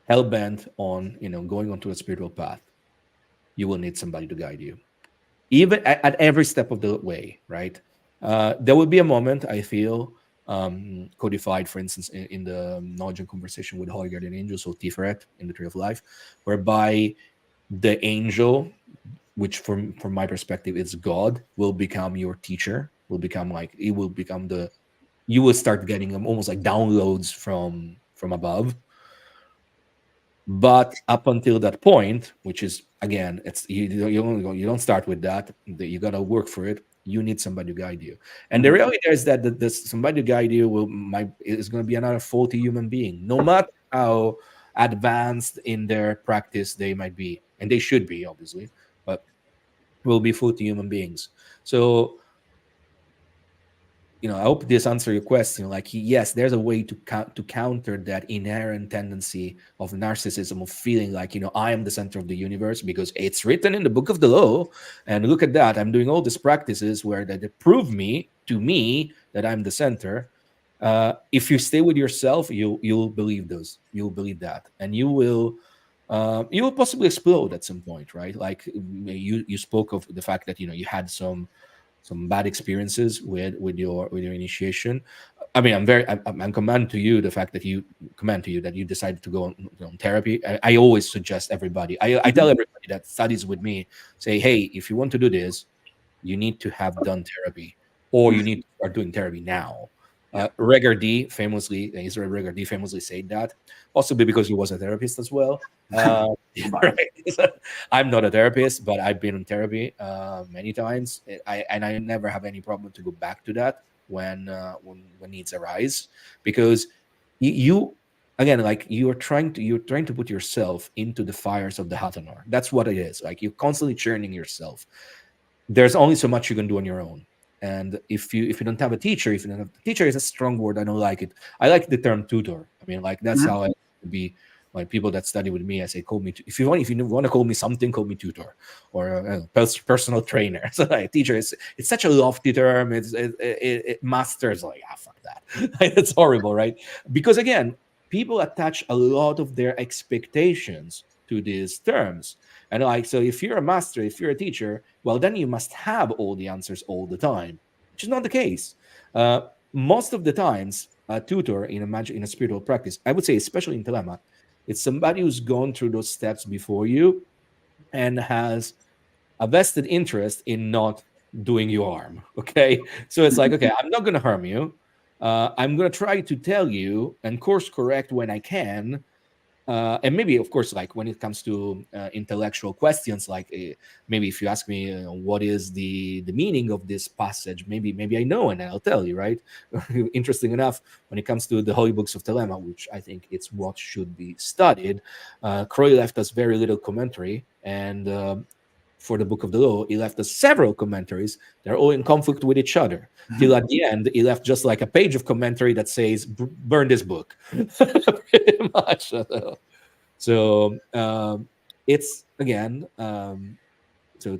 hell-bent on going onto a spiritual path, you will need somebody to guide you, even at every step of the way, right? There will be a moment, I feel, codified, for instance, in the knowledge and conversation with holy guardian angels, so Tiferet in the Tree of Life, whereby the angel, which from my perspective is God, will become your teacher, will become like, it will become you will start getting them almost like downloads from above. But up until that point, which is again, it's you don't start with that. You got to work for it. You need somebody to guide you, and the reality is that somebody to guide you is going to be another faulty human being, no matter how advanced in their practice they might be, and they should be obviously, but will be faulty human beings. So I hope this answer your question. Like, yes, there's a way to counter that inherent tendency of narcissism, of feeling like, I am the center of the universe, because it's written in the book of the law. And look at that, I'm doing all these practices where that they prove me that I'm the center. If you stay with yourself, you'll believe those. You'll believe that, and you will possibly explode at some point, right? Like, you spoke of the fact that you had some bad experiences with your initiation. I mean, I'm commend to you the fact that you decided to go on therapy. I always suggest everybody. I tell Mhm. everybody that studies with me, say, hey, if you want to do this, you need to have done therapy, or you Mhm. need to start doing therapy now. Yeah. Israel Regard D famously said that, possibly because he was a therapist as well. Uh, Biased. right. I'm not a therapist, but I've been in therapy many times. I never have any problem to go back to that when needs arise, because you again, like, you're trying to put yourself into the fires of the Hatanor. That's what it is. Like, you're constantly churning yourself. There's only so much you can do on your own. And if you don't have a teacher, if you don't have teacher is a strong word. I don't like it. I like the term tutor. I mean, like, that's Mhm. how I be. Like, people that study with me, I say, call me. If you want to call me something, call me tutor, or personal trainer. So, like, teacher is, it's such a lofty term. It masters, like, fuck that. It's horrible, right? Because, again, people attach a lot of their expectations to these terms. And, like, so if you're a master, if you're a teacher, well, then you must have all the answers all the time, which is not the case. Most of the times, a tutor in a spiritual practice, I would say, especially in Thelema, it's somebody who's gone through those steps before you and has a vested interest in not doing you harm. Okay, so it's like, okay, I'm not going to harm you. I'm going to try to tell you and course correct when I can, and maybe, of course, like, when it comes to intellectual questions, like, maybe if you ask me, what is the meaning of this passage, maybe I know, and I'll tell you, right? Interesting enough, when it comes to the holy books of Thelema, which I think it's what should be studied, Croy left us very little commentary, and for the book of the law, he left us several commentaries. They're all in conflict with each other. Till Mhm. at the end, he left just like a page of commentary that says, Burn this book." Pretty much. So, it's, again, to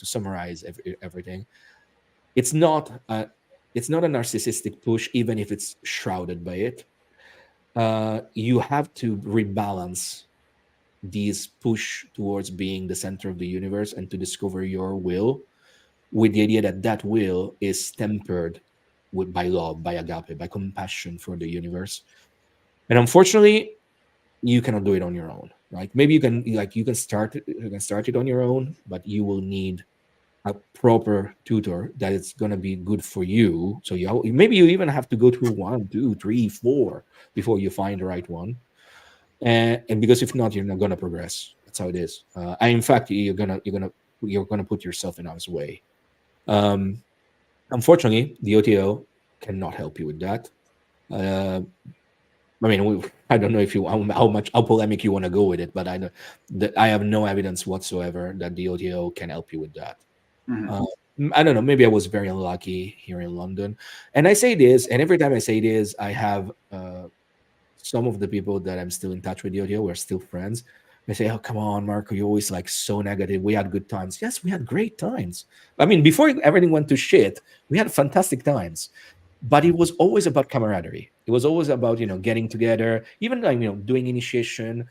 summarize everything, it's not a narcissistic push, even if it's shrouded by it. You have to rebalance these push towards being the center of the universe and to discover your will, with the idea that that will is tempered by love, by agape, by compassion for the universe. And unfortunately, you cannot do it on your own. Like, maybe you can start it on your own, but you will need a proper tutor that is going to be good for you. So maybe you even have to go through one, two, three, four before you find the right one. And because if not, you're not going to progress. That's how it is. And in fact, you're gonna put yourself in harm's way. Um, Unfortunately, the OTO cannot help you with that. Uh, I mean, I don't know if you how polemic you want to go with it, but I know that I have no evidence whatsoever that the OTO can help you with that. Mhm. Uh, I don't know. Maybe I was very unlucky here in London, and I say this, and every time I say this, I have some of the people that I'm still in touch with the OTO. We're still friends. They say, "Oh, come on, Marco, you're always like so negative. We had good times." Yes, we had great times. I mean, before everything went to shit, we had fantastic times, but it was always about camaraderie. It was always about getting together, even like doing initiation,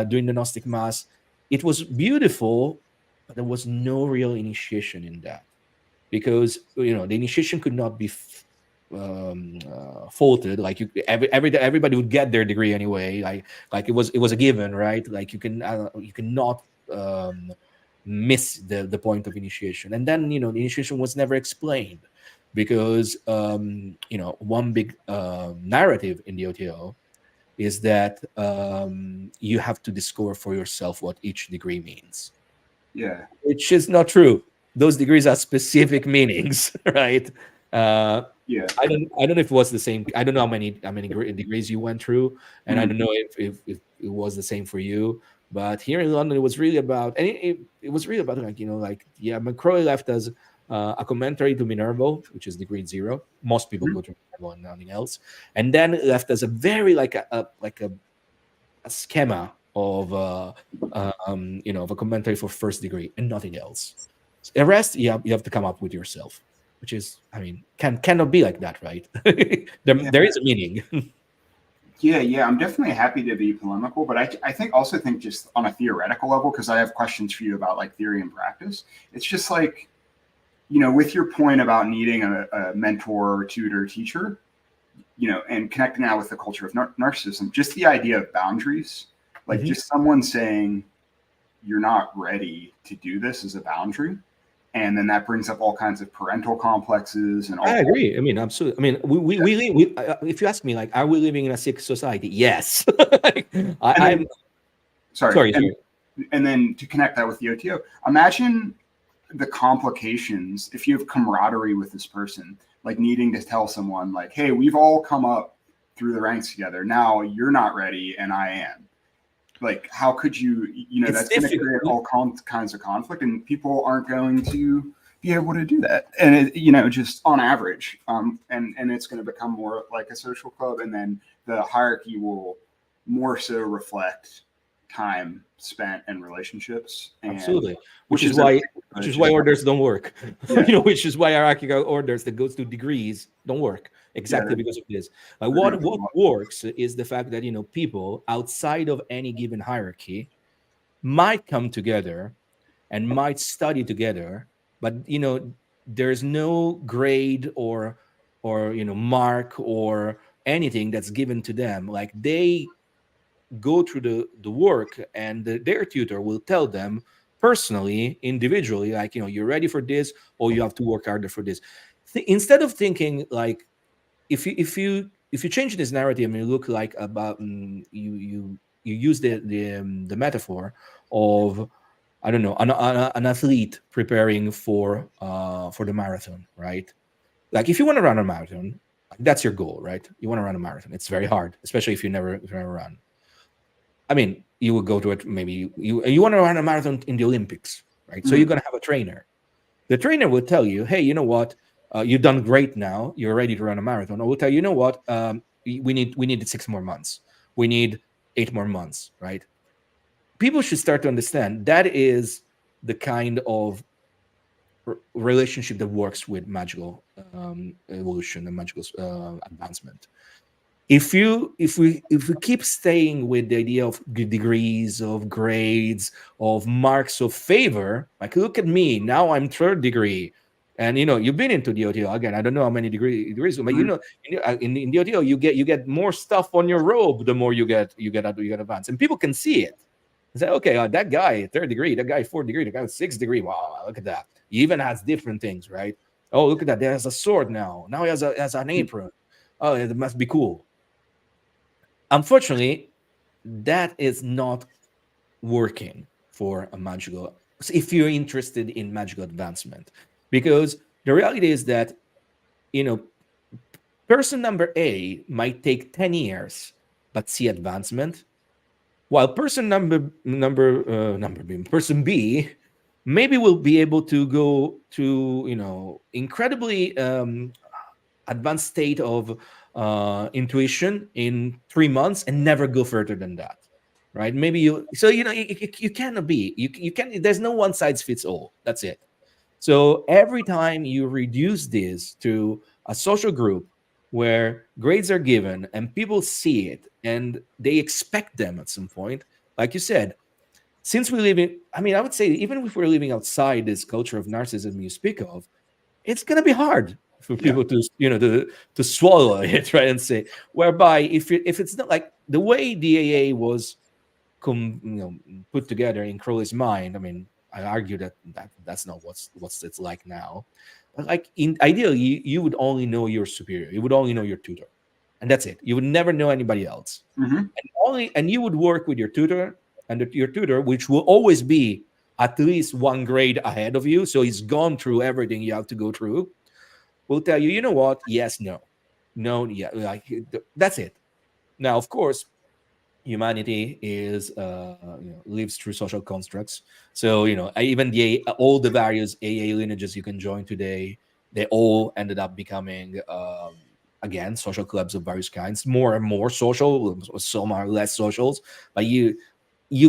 doing the Gnostic Mass. It was beautiful, but there was no real initiation in that, because the initiation could not be faulted. Like, everybody would get their degree anyway. Like it was a given, right? Like, you cannot miss the point of initiation. And then the initiation was never explained, because one big narrative in the OTO is that you have to discover for yourself what each degree means, Yeah. which is not true. Those degrees have specific meanings, right? Uh, Yeah. I don't know if it was the same. I don't know how many degrees you went through, and I Mhm. don't know if it was the same for you. But here in London, it was really about, and it was really about, like, like, yeah, McCrory left us a commentary to Minerva, which is degree 0. Most people Mhm. go to Minerva and nothing else, and then left as a very like a schema of of a commentary for first degree and nothing else. The rest you have to come up with yourself, which is, I mean, cannot be like that, right? There is a meaning. Yeah. I'm definitely happy to be polemical, but I think also think just on a theoretical level, because I have questions for you about like theory and practice. It's just like, with your point about needing a mentor, tutor, teacher, and connecting that with the culture of narcissism, just the idea of boundaries, like just someone saying you're not ready to do this is a boundary. And then that brings up all kinds of parental complexes and all. I agree. I mean, absolutely. I mean, if you ask me, like, are we living in a sick society? Yes. I'm sorry. And then to connect that with the OTO, imagine the complications if you have camaraderie with this person, like needing to tell someone, like, hey, we've all come up through the ranks together. Now you're not ready, and I am. Like, how could you, that's going to create all kinds of conflict, and people aren't going to be able to do that. And, just on average, and it's going to become more like a social club, and then the hierarchy will more so reflect time spent and relationships. And, absolutely. Which is why orders don't work. Which is why hierarchical orders that goes to degrees don't work, exactly because of this. Like what works is the fact that people outside of any given hierarchy might come together and might study together, but there's no grade or mark or anything that's given to them. Like they go through the work, and their tutor will tell them personally, individually, like, you're ready for this, or you have to work harder for this. Instead of thinking like, if you change this narrative and you look like about you use the metaphor of, I don't know, an athlete preparing for the marathon, right? Like if you want to run a marathon, that's your goal, right? You want to run a marathon. It's very hard, especially if you never run. I mean, you would go to it. Maybe you want to run a marathon in the Olympics, right? So you're going to have a trainer. The trainer will tell you, hey, you know what? You've done great now. You're ready to run a marathon. Or will tell you, you know what? We need 6 more months. We need 8 more months, right? People should start to understand that is the kind of relationship that works with magical evolution and magical advancement. If we keep staying with the idea of degrees, of grades, of marks of favor, like look at me now, I'm 3rd degree, and you've been into the OTO again. I don't know how many degrees, but in the OTO you get more stuff on your robe the more you get advanced, and people can see it. Say, okay, that guy 3rd degree, that guy 4th degree, that guy 6th degree. Wow, look at that. He even has different things, right? Oh, look at that. There's a sword now. Now he has an apron. Oh, it must be cool. Unfortunately, that is not working for a magical, if you're interested in magical advancement, because the reality is that person number A might take 10 years but see advancement, while person person B maybe will be able to go to incredibly advanced state of intuition in 3 months and never go further than that, right? Maybe you cannot be, you can, there's no one size fits all. That's it. So every time you reduce this to a social group where grades are given and people see it and they expect them at some point, like you said, since we live in, I mean, I would say even if we're living outside this culture of narcissism you speak of, it's going to be hard for people to to swallow it, right? And say, whereby if it's not like the way the AA was put together in Crowley's mind, I mean, I argue that's not what's it's like now. But like ideally, you would only know your superior, you would only know your tutor, and that's it. You would never know anybody else, and you would work with your tutor, and your tutor, which will always be at least 1 grade ahead of you, so he's gone through everything you have to go through, will tell you, you know what? Yes, no, yeah, like that's it. Now, of course, humanity is lives through social constructs. So even all the various AA lineages you can join today, they all ended up becoming again social clubs of various kinds, more and more social, some are less socials, but you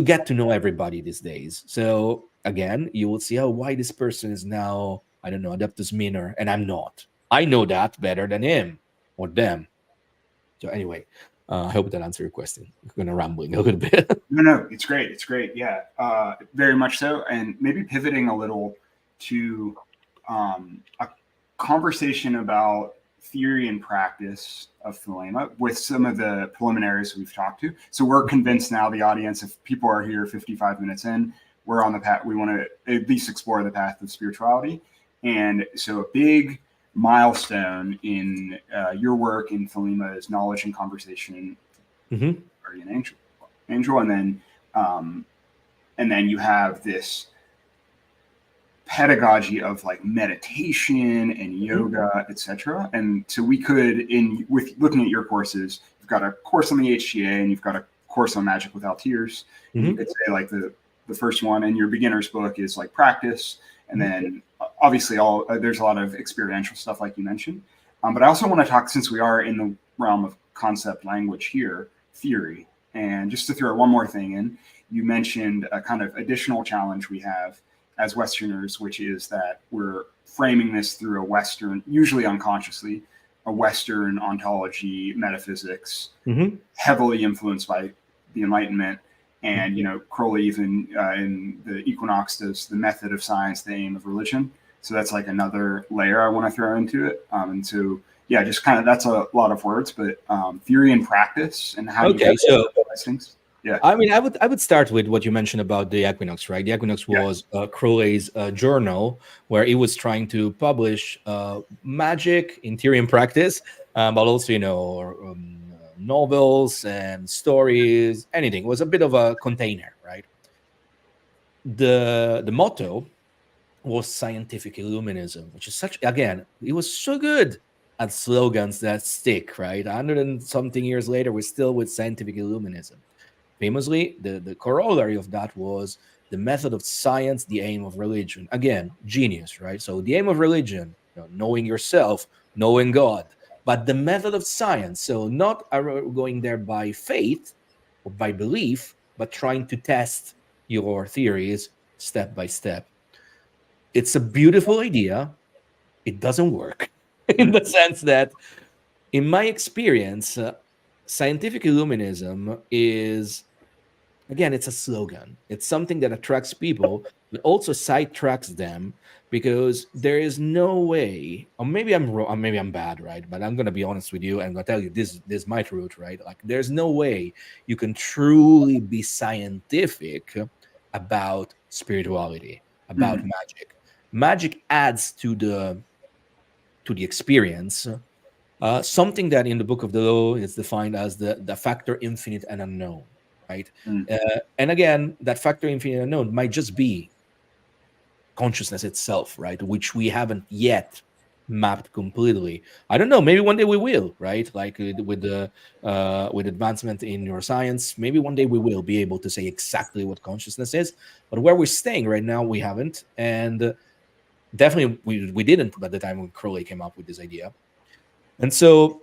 get to know everybody these days. So again, you will see, oh, why this person is now, I don't know, adeptus minor and I'm not. I know that better than him or them. So anyway, I hope that answered your question. I'm going to rambling a little bit. No, it's great. It's great. Yeah, very much so. And maybe pivoting a little to a conversation about theory and practice of Thelema with some of the preliminaries we've talked to. So we're convinced now, the audience, if people are here 55 minutes in, we're on the path. We want to at least explore the path of spirituality. And so a big milestone in your work in Thelema is knowledge and conversation, guardian angel, and then you have this pedagogy of like meditation and yoga, etc. And so we could, with looking at your courses, you've got a course on the HTA and you've got a course on Magic Without Tears. You could say like the first one, and your beginner's book is like practice, and then obviously there's a lot of experiential stuff like you mentioned. But I also want to talk, since we are in the realm of concept language here, theory. And just to throw one more thing in, you mentioned a kind of additional challenge we have as Westerners, which is that we're framing this through a Western, usually unconsciously, a Western ontology, metaphysics, heavily influenced by the Enlightenment. And, Crowley even in the Equinox does the method of science, the aim of religion. So that's like another layer I want to throw into it. And so, yeah, just kind of, that's a lot of words, but theory and practice and how okay, so these things. Yeah. I mean, I would start with what you mentioned about the Equinox, right? The Equinox was Crowley's journal where he was trying to publish magic in theory and practice, but also, novels and stories, anything. It was a bit of a container, right? The motto was scientific illuminism, which is it was so good at slogans that stick, right? 100 and something years later, we're still with scientific illuminism. Famously, the corollary of that was the method of science, the aim of religion. Again, genius, right? So the aim of religion, knowing yourself, knowing God, but the method of science. So not going there by faith or by belief, but trying to test your theories step by step. It's a beautiful idea. It doesn't work in the sense that, in my experience, scientific illuminism is, again, it's a slogan. It's something that attracts people, but also sidetracks them, because there is no way, or maybe I'm wrong, or maybe I'm bad, right? But I'm going to be honest with you, and I'm going to tell you this is my truth, right? Like, there's no way you can truly be scientific about spirituality, about magic. Magic adds to the experience something that in the Book of the Law is defined as the factor infinite and unknown, right? And again, that factor infinite and unknown might just be consciousness itself, right? Which we haven't yet mapped completely. I don't know. Maybe one day we will, right? Like with advancement in neuroscience, maybe one day we will be able to say exactly what consciousness is. But where we're staying right now, we haven't, and definitely we didn't at the time when Crowley came up with this idea. And so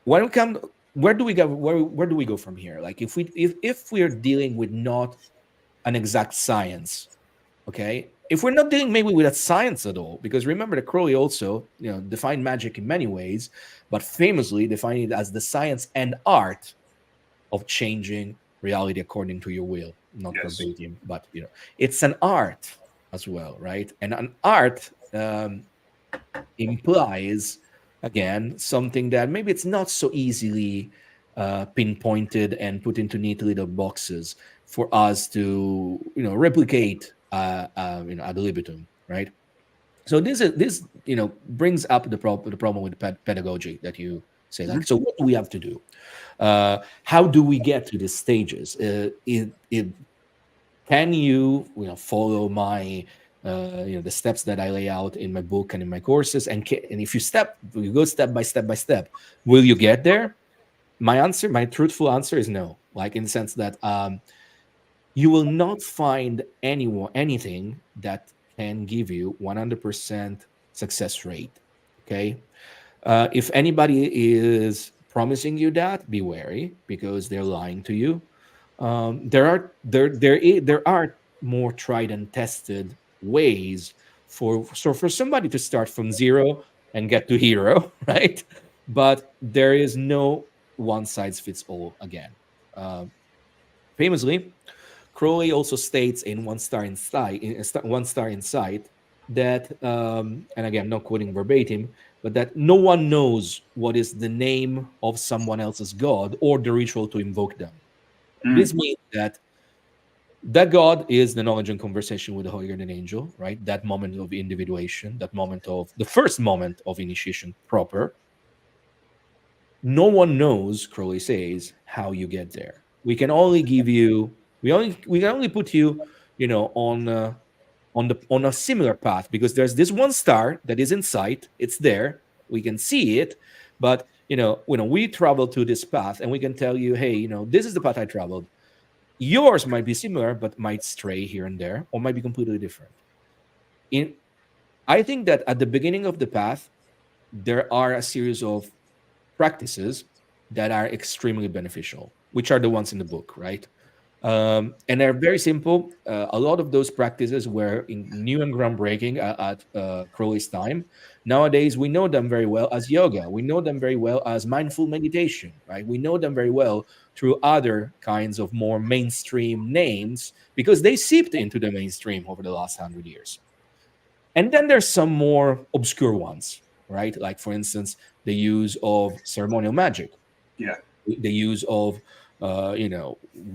when we come, where do we go? Where do we go from here? Like if we're dealing with not an exact science, okay? If we're not dealing maybe with a science at all, because remember that Crowley also, defined magic in many ways, but famously defined it as the science and art of changing reality according to your will. Not verbatim, but it's an art as well, right? And an art implies, again, something that maybe it's not so easily pinpointed and put into neat little boxes for us to replicate ad libitum, right? So this brings up the problem with pedagogy that you say. Like, so what do we have to do? How do we get to these stages? Can you follow my the steps that I lay out in my book and in my courses, and if you go step by step, will you get there? My truthful answer is no. like in the sense that you will not find anything that can give you 100% success rate. Okay, if anybody is promising you that, be wary because they're lying to you. There are more tried and tested ways for somebody to start from zero and get to hero, right? But there is no one size fits all again. Uh, Famously, Crowley also states in One Star in Sight that, and again, not quoting verbatim, but that no one knows what is the name of someone else's god or the ritual to invoke them. This Mm. means that that God is the knowledge and conversation with the holier than angel, right? That moment of individuation, that moment of the first moment of initiation proper. No one knows, Crowley says, how you get there. We can only give you, we can only put you, on a similar path because there's this one star that is in sight. It's there. We can see it, but we travel to this path, and we can tell you, hey, this is the path I traveled. Yours might be similar, but might stray here and there, or might be completely different. In I think that at the beginning of the path, there are a series of practices that are extremely beneficial, which are the ones in the book, right? And they're very simple. A lot of those practices were new and groundbreaking at Crowley's time. Nowadays, we know them very well as yoga. We know them very well as mindful meditation, right? We know them very well through other kinds of more mainstream names because they seeped into the mainstream over the last 100 years. And then there's some more obscure ones, right? Like, for instance, the use of ceremonial magic, Yeah. the use of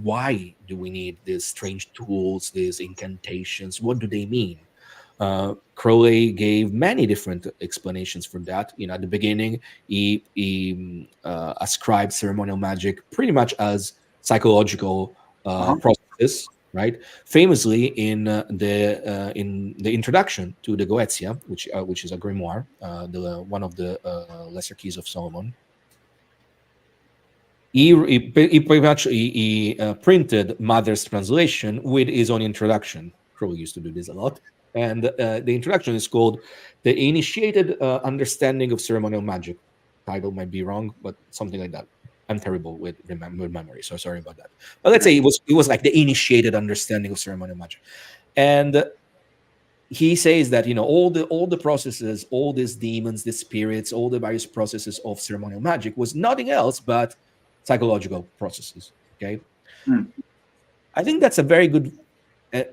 why do we need these strange tools, these incantations? What do they mean? Crowley gave many different explanations for that. At the beginning, he ascribed ceremonial magic pretty much as psychological Uh-huh. processes, right? Famously, in the introduction to the Goetia, which is a grimoire, the one of the lesser keys of Solomon, he pretty much printed Mother's translation with his own introduction. Crowley used to do this a lot. And the introduction is called The Initiated Understanding of Ceremonial Magic. Title might be wrong, but something like that. I'm terrible with memory, so sorry about that. But let's say it was like the initiated understanding of ceremonial magic. And he says that all the processes, all these demons, these spirits, all the various processes of ceremonial magic was nothing else but psychological processes. Okay, Mm. I think that's a very good. Uh,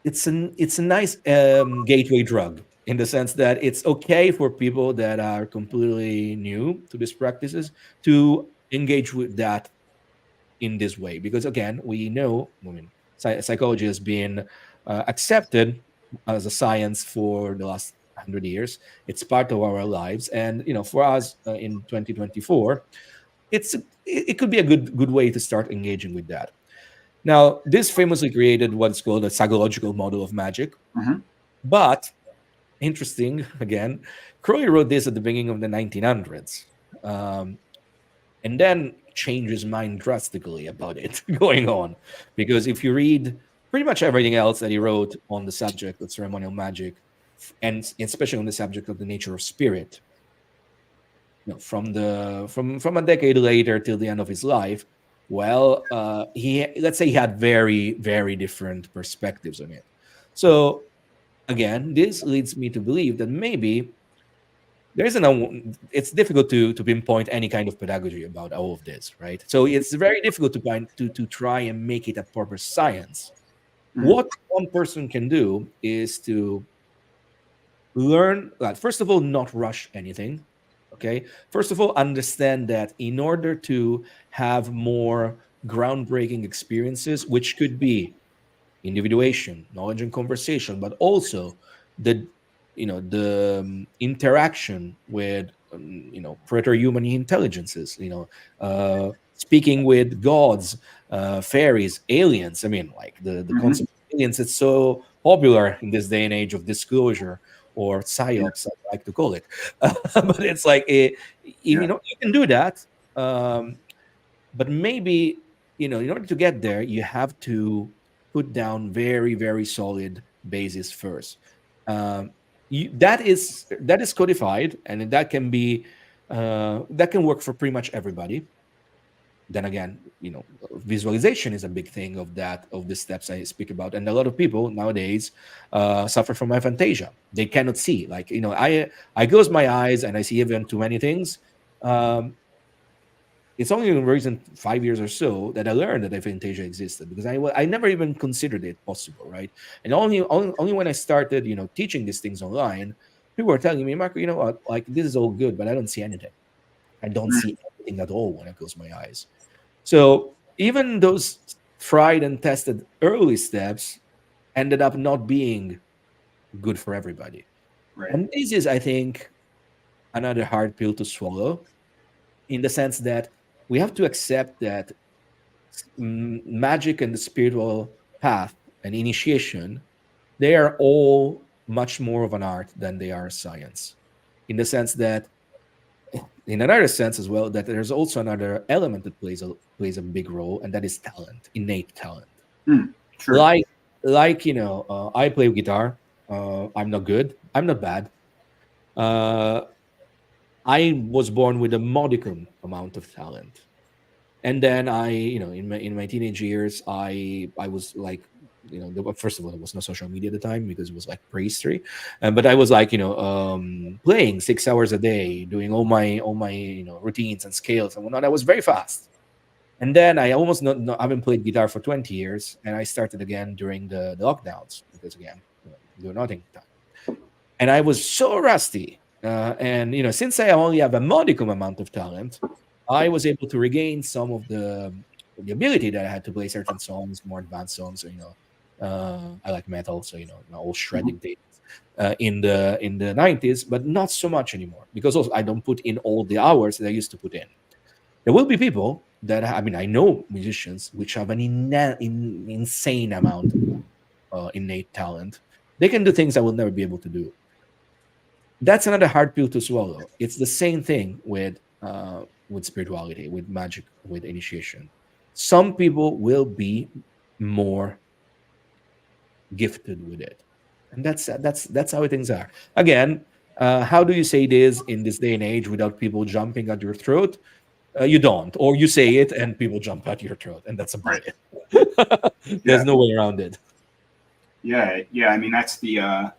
it's a nice gateway drug in the sense that it's okay for people that are completely new to these practices to engage with that in this way, because again, we know, psychology has been accepted as a science for the last 100 years. It's part of our lives, and for us in 2024, it could be a good way to start engaging with that. Now, this famously created what's called a psychological model of magic. Mhm. But interesting, again, Crowley wrote this at the beginning of the 1900s. Um, and then change his mind drastically about it going on. Because if you read pretty much everything else that he wrote on the subject of ceremonial magic, and especially on the subject of the nature of spirit, from a decade later till the end of his life, well, he let's say he had very very different perspectives on it. So again, this leads me to believe that maybe there isn't it's difficult to pinpoint any kind of pedagogy about all of this, right? So it's very difficult to try and make it a proper science. Mm. What one person can do is to learn, first of all, not rush anything. Okay, first of all, understand that in order to have more groundbreaking experiences, which could be individuation, knowledge and conversation, but also the interaction with proto-human intelligences, speaking with gods, fairies, aliens. I mean, like the Mhm. concept of aliens, it's so popular in this day and age of disclosure, or Yeah. psyops, I like to call it. But it's like, Yeah. you can do that, um, but maybe. in order to get there, you have to put down very, very solid basis first. Um, that is codified, and that can work for pretty much everybody. Then again, visualization is a big thing of the steps I speak about, and a lot of people nowadays suffer from aphantasia. They cannot see. Like, I close my eyes and I see even too many things. Um, it's only in recent 5 years or so that I learned that aphantasia existed, because I never even considered it possible, right? And only when I started, teaching these things online, people were telling me, Marco, you know what, like, this is all good, but I don't see anything. I don't Mm, see anything at all when I close my eyes. So even those tried and tested early steps ended up not being good for everybody. right. And this is, I think, another hard pill to swallow, in the sense that we have to accept that magic and the spiritual path and initiation, they are all much more of an art than they are a science. In the sense that, in another sense as well, that there's also another element that plays a big role, and that is talent, innate talent. Mm, sure. Like I play guitar. I'm not good. I'm not bad. Uh, I was born with a modicum amount of talent, and then in my teenage years, I was like, first of all, there was no social media at the time, because it was like prehistory. But I was like, playing 6 hours a day, doing all my routines and scales and whatnot. I was very fast. And then I almost not haven't played guitar for 20 years, and I started again during the lockdowns, because again, do nothing time. And I was so rusty. And since I only have a modicum amount of talent, I was able to regain some of the ability that I had to play certain songs, more advanced songs. I like metal, so all Mhm. shredding things in the 90s, but not so much anymore, because also I don't put in all the hours that I used to put in. There will be people that, I know musicians which have an insane amount of innate talent. They can do things I will never be able to do. That's another hard pill to swallow. It's the same thing with spirituality, with magic, with initiation. Some people will be more gifted with it, and that's how things are. Again, how do you say this in this day and age without people jumping at your throat? You don't, or you say it and people jump at your throat, and that's about Right. it. There's Yeah. no way around it. Yeah. Yeah. I mean, that's the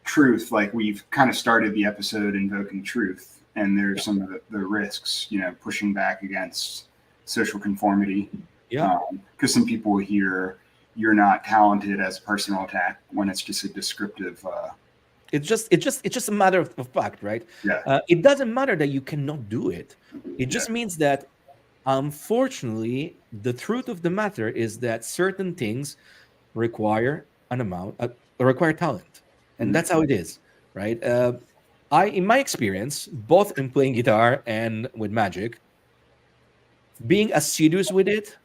truth. Like, we've kind of started the episode invoking truth, and there's Yeah, some of the risks, pushing back against social conformity. yeah. Because some people hear you're not talented as a personal attack when it's just a descriptive. It's just a matter of fact, right? Yeah. It doesn't matter that you cannot do it. It Yeah. just means that, unfortunately, the truth of the matter is that certain things require require talent, and Mhm. that's how it is, right? In my experience, both in playing guitar and with magic, being assiduous with it,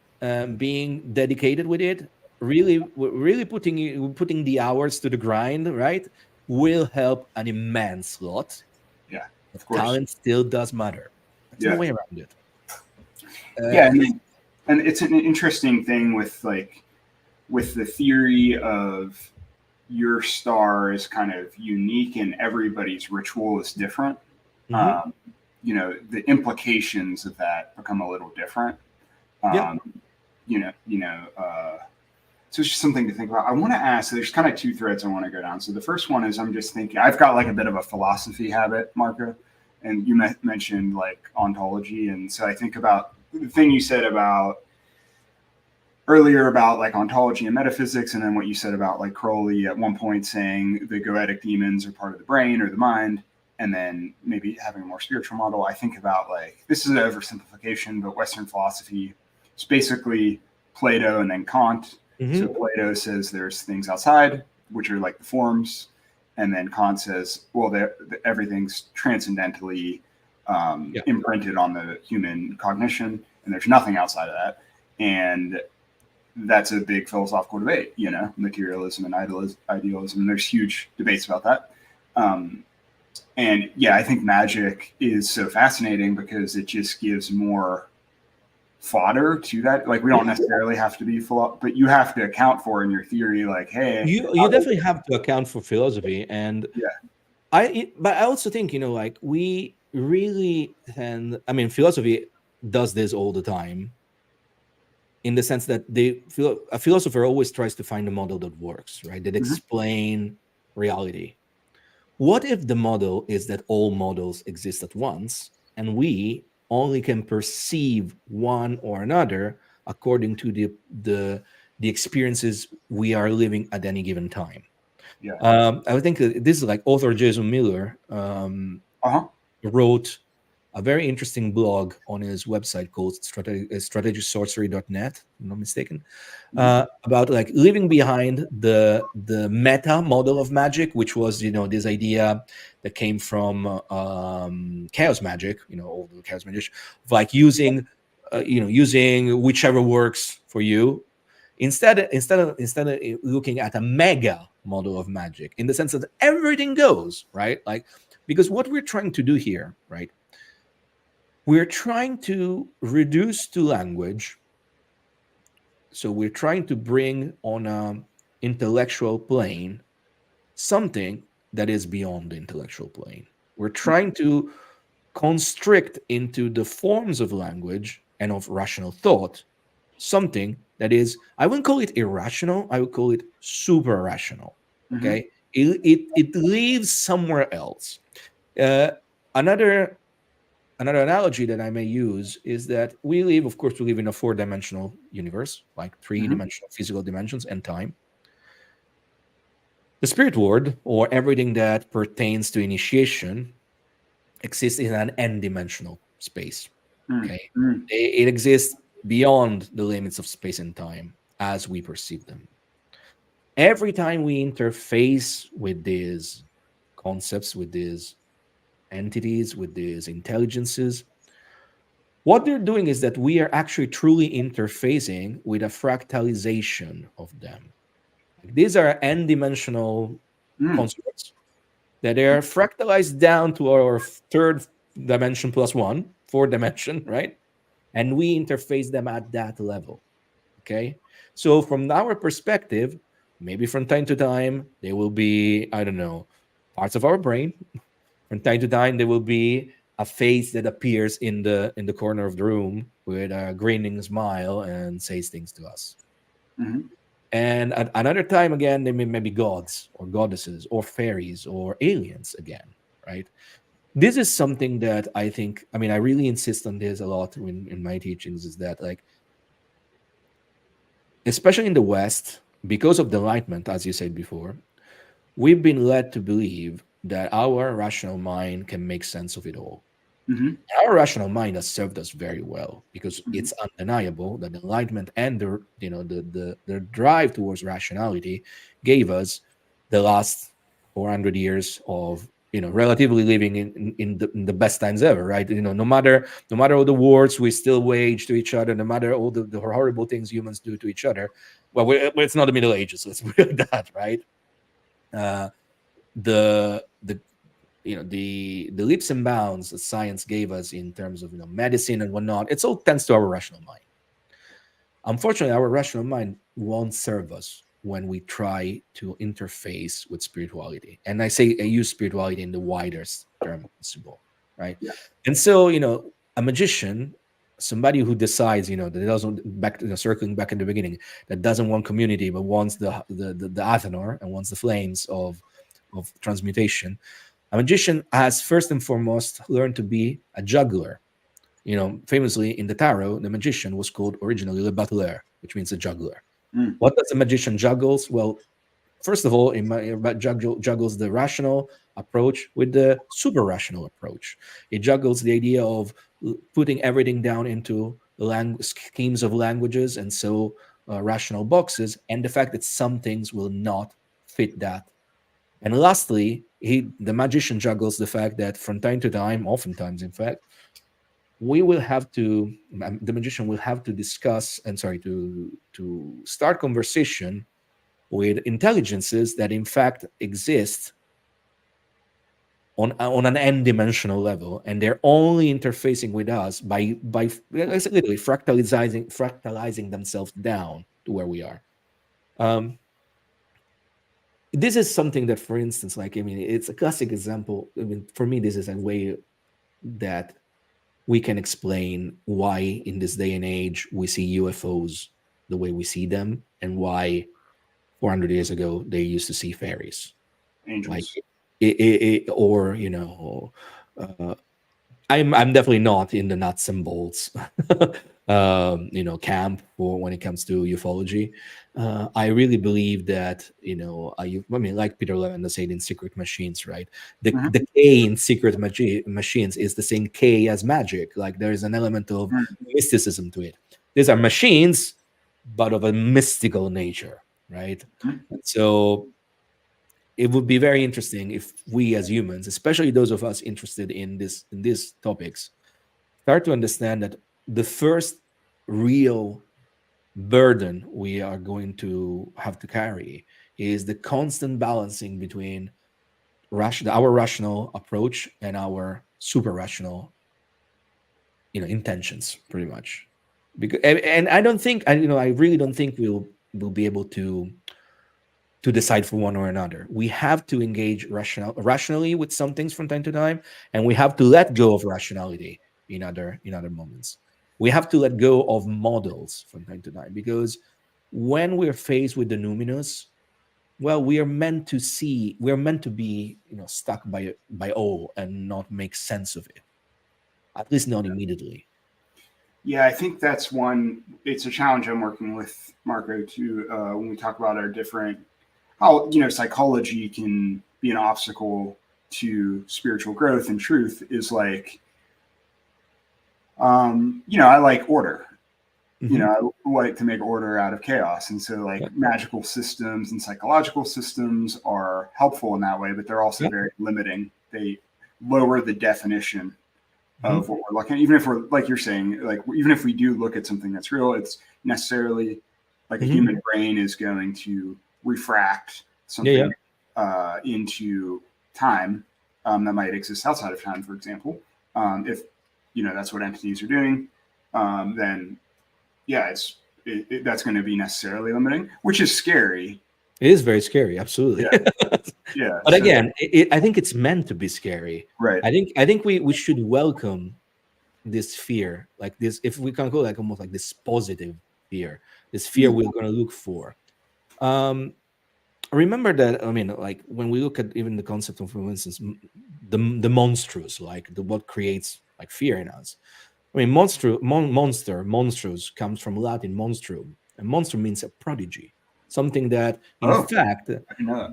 being dedicated with it, really putting the hours to the grind, right, will help an immense lot. Yeah. But Of course. talent still does matter. There's no Yeah. way around it. Yeah. Uh, And it's an interesting thing with the theory of your star is kind of unique and everybody's ritual is different. mhm. Um, the implications of that become a little different. Yeah. Um, you know, you know. So it's just something to think about. I want to ask. So there's kind of two threads I want to go down. So the first one is, I'm just thinking. I've got like a bit of a philosophy habit, Marco, and you mentioned like ontology, and so I think about the thing you said about earlier about like ontology and metaphysics, and then what you said about like Crowley at one point saying the goetic demons are part of the brain or the mind, and then maybe having a more spiritual model. I think about, like, this is an oversimplification, but Western philosophy is basically Plato and then Kant. So Hmm. Plato says there's things outside, which are like the forms, and then Kant says, well, everything's transcendentally Yeah. imprinted on the human cognition, and there's nothing outside of that. And that's a big philosophical debate, materialism and idealism. And there's huge debates about that. And yeah, I think magic is so fascinating because it just gives more fodder to that. Like we don't necessarily have to be full, but you have to account for in your theory, like, hey, You definitely have to account for philosophy, and yeah, but I also think, like, we really tend. I mean, philosophy does this all the time, in the sense that a philosopher always tries to find a model that works, right? That mhm, explain reality. What if the model is that all models exist at once, and we only can perceive one or another according to the experiences we are living at any given time? yeah, I would think that this is like author Jason Miller uh-huh, wrote a very interesting blog on his website called strategicsorcery.net, if I'm not mistaken, mhm, about like leaving behind the meta model of magic, which was, this idea that came from chaos magic, all the chaos magic, of like using whichever works for you. Instead of looking at a mega model of magic, in the sense that everything goes right, like, because what we're trying to do here, right, we're trying to reduce to language. So we're trying to bring on a intellectual plane something that is beyond the intellectual plane. We're trying to constrict into the forms of language and of rational thought something that is, I wouldn't call it irrational, I would call it super rational. mhm, Okay, it lives somewhere else. uh, another Another analogy that I may use is that of course, we live in a four-dimensional universe, like mhm, three-dimensional physical dimensions and time. The spirit world, or everything that pertains to initiation, exists in an n-dimensional space. mm, Okay, mm, it exists beyond the limits of space and time as we perceive them. Every time we interface with these concepts, with these entities, with these intelligences, what they're doing is that we are actually truly interfacing with a fractalization of them. Like, these are n-dimensional mm, constructs that are fractalized down to our third dimension plus one, fourth dimension, right? And we interface them at that level. Okay. So from our perspective, maybe from time to time, there will be, I don't know, parts of our brain. From time to time, there will be a face that appears in the corner of the room with a grinning smile and says things to us. mhm, And at another time, again, they may be gods or goddesses or fairies or aliens again, right? This is something that I think, I mean, I really insist on this a lot in my teachings, is that, like, especially in the West, because of the Enlightenment, as you said before, we've been led to believe that our rational mind can make sense of it all. mhm, Our rational mind has served us very well, because mhm, it's undeniable that enlightenment and the drive towards rationality gave us the last 400 years of, relatively living in the best times ever, right? No matter all the wars we still wage to each other, no matter all the horrible things humans do to each other. Well, it's not the Middle Ages, let's put it like that, right? uh, the the leaps and bounds that science gave us in terms of, medicine and whatnot, it's all thanks to our rational mind. Unfortunately, our rational mind won't serve us when we try to interface with spirituality, and I use spirituality in the widest term possible, right? yeah, And so, a magician, somebody who decides, that doesn't, back, circling back in the beginning, that doesn't want community but wants the Athanor and wants the flames of transmutation. A magician has first and foremost learned to be a juggler. Famously in the tarot, the magician was called originally le battleur, which means a juggler. mm, What does a magician juggles? Well, first of all, juggles the rational approach with the super rational approach. It juggles the idea of putting everything down into schemes of languages, and so rational boxes, and the fact that some things will not fit that. And lastly, the magician juggles the fact that from time to time, oftentimes, in fact, the magician will have to discuss and sorry to start conversation with intelligences that in fact exist on an n-dimensional level, and they're only interfacing with us by literally fractalizing themselves down to where we are. This is something that, for instance, like, I mean, it's a classic example. I mean, for me, this is a way that we can explain why in this day and age we see UFOs the way we see them, and why 400 years ago they used to see fairies. Like, Angels. or I'm definitely not in the nuts and bolts camp for when it comes to ufology. I really believe that, I mean, like Peter Levin said in Secret Machines, right? Mhm. The K in Secret Machines is the same K as magic. Like, there is an element of Mhm. mysticism to it. These are machines, but of a mystical nature, right? And so it would be very interesting if we as humans, especially those of us interested in these topics, start to understand that the first real burden we are going to have to carry is the constant balancing between our rational approach and our super rational intentions, pretty much. Because and I don't think I really don't think we'll be able to decide for one or another. We have to engage rationally with some things from time to time, and we have to let go of rationality in other moments. We have to let go of models from time to time, because when we're faced with the numinous, well, we're meant to be stuck by awe and not make sense of it, at least not immediately. Yeah, I think that's one. It's a challenge I'm working with Marco too. When we talk about our different, how psychology can be an obstacle to spiritual growth and truth is like, I like order. Hmm. I like to make order out of chaos, and so like Yeah, magical systems and psychological systems are helpful in that way, but they're also yeah. very limiting. They lower the definition of Hmm. what we're looking at. Even if we're like you're saying, like even if we do look at something that's real, it's necessarily like a Hmm. human brain is going to refract Yeah, yeah. something into time that might exist outside of time, for example. If that's what entities are doing, then yeah, that's going to be necessarily limiting, which is scary. It is very scary, absolutely. Yeah, yeah. But So again, I think it's meant to be scary. right. I think we should welcome this fear, like this, if we can call it, like almost like this positive fear, this fear Mm. we're going to look for. Um, Remember that, I mean, like when we look at even the concept of, for instance, the monstrous, like what creates like fear in us. I mean, monstrous comes from Latin monstrum, and monstrum means a prodigy, something that, in Oh, fact, I didn't know that.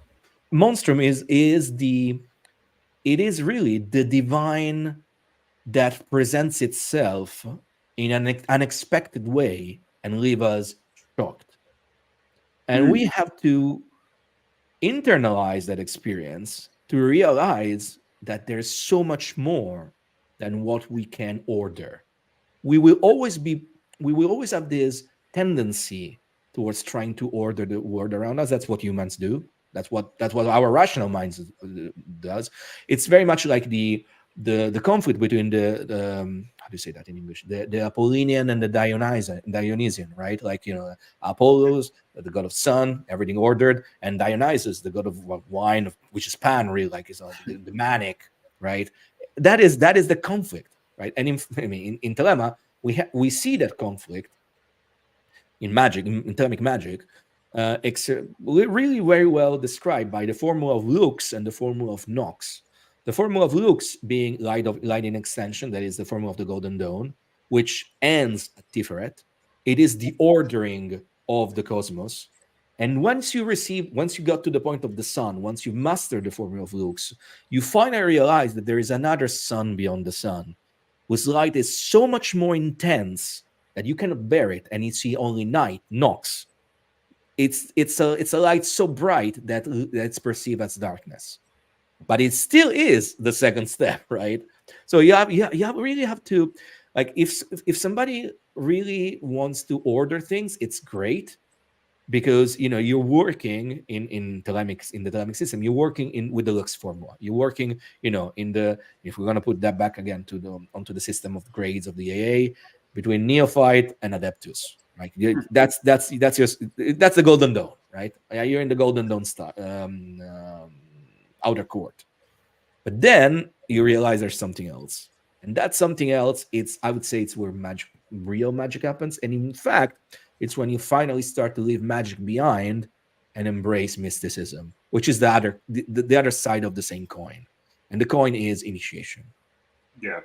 monstrum it is really the divine that presents itself in an unexpected way and leave us shocked. And Mm. we have to internalize that experience to realize that there's so much more than what we can order. We will always be, we will always have this tendency towards trying to order the world around us. That's what humans do. That's what our rational minds does. It's very much like the conflict between the how do you say that in English? The Apollonian and the Dionysian, right? Like, Apollos, the god of sun, everything ordered, and Dionysus, the god of wine, which is Pan, really, like is the manic, right? That is the conflict, right? And I mean, in Thelema, we see that conflict in magic, in Thelemic magic, really very well described by the formula of Lux and the formula of Nox. The formula of Lux being light in extension, that is the formula of the Golden Dawn, which ends at Tiferet. It is the ordering of the cosmos. And once you got to the point of the sun, once you mastered the formula of Lux, you finally realize that there is another sun beyond the sun, whose light is so much more intense that you cannot bear it, and you see only night, Nox. It's a light so bright that it's perceived as darkness, but it still is the second step, right? So you really have to, like, if somebody really wants to order things, it's great, because you're working in Thelemics, in the Thelemic system. You're working in with the Lux formula. You're working, in the, if we're gonna put that back again to the onto the system of grades of the AA, between neophyte and adeptus, right? That's the golden dawn, right? You're in the golden dawn outer court. But then you realize there's something else, and that something else, I would say it's where real magic happens. And in fact, it's when you finally start to leave magic behind and embrace mysticism, which is the other side of the same coin. And the coin is initiation. Yeah.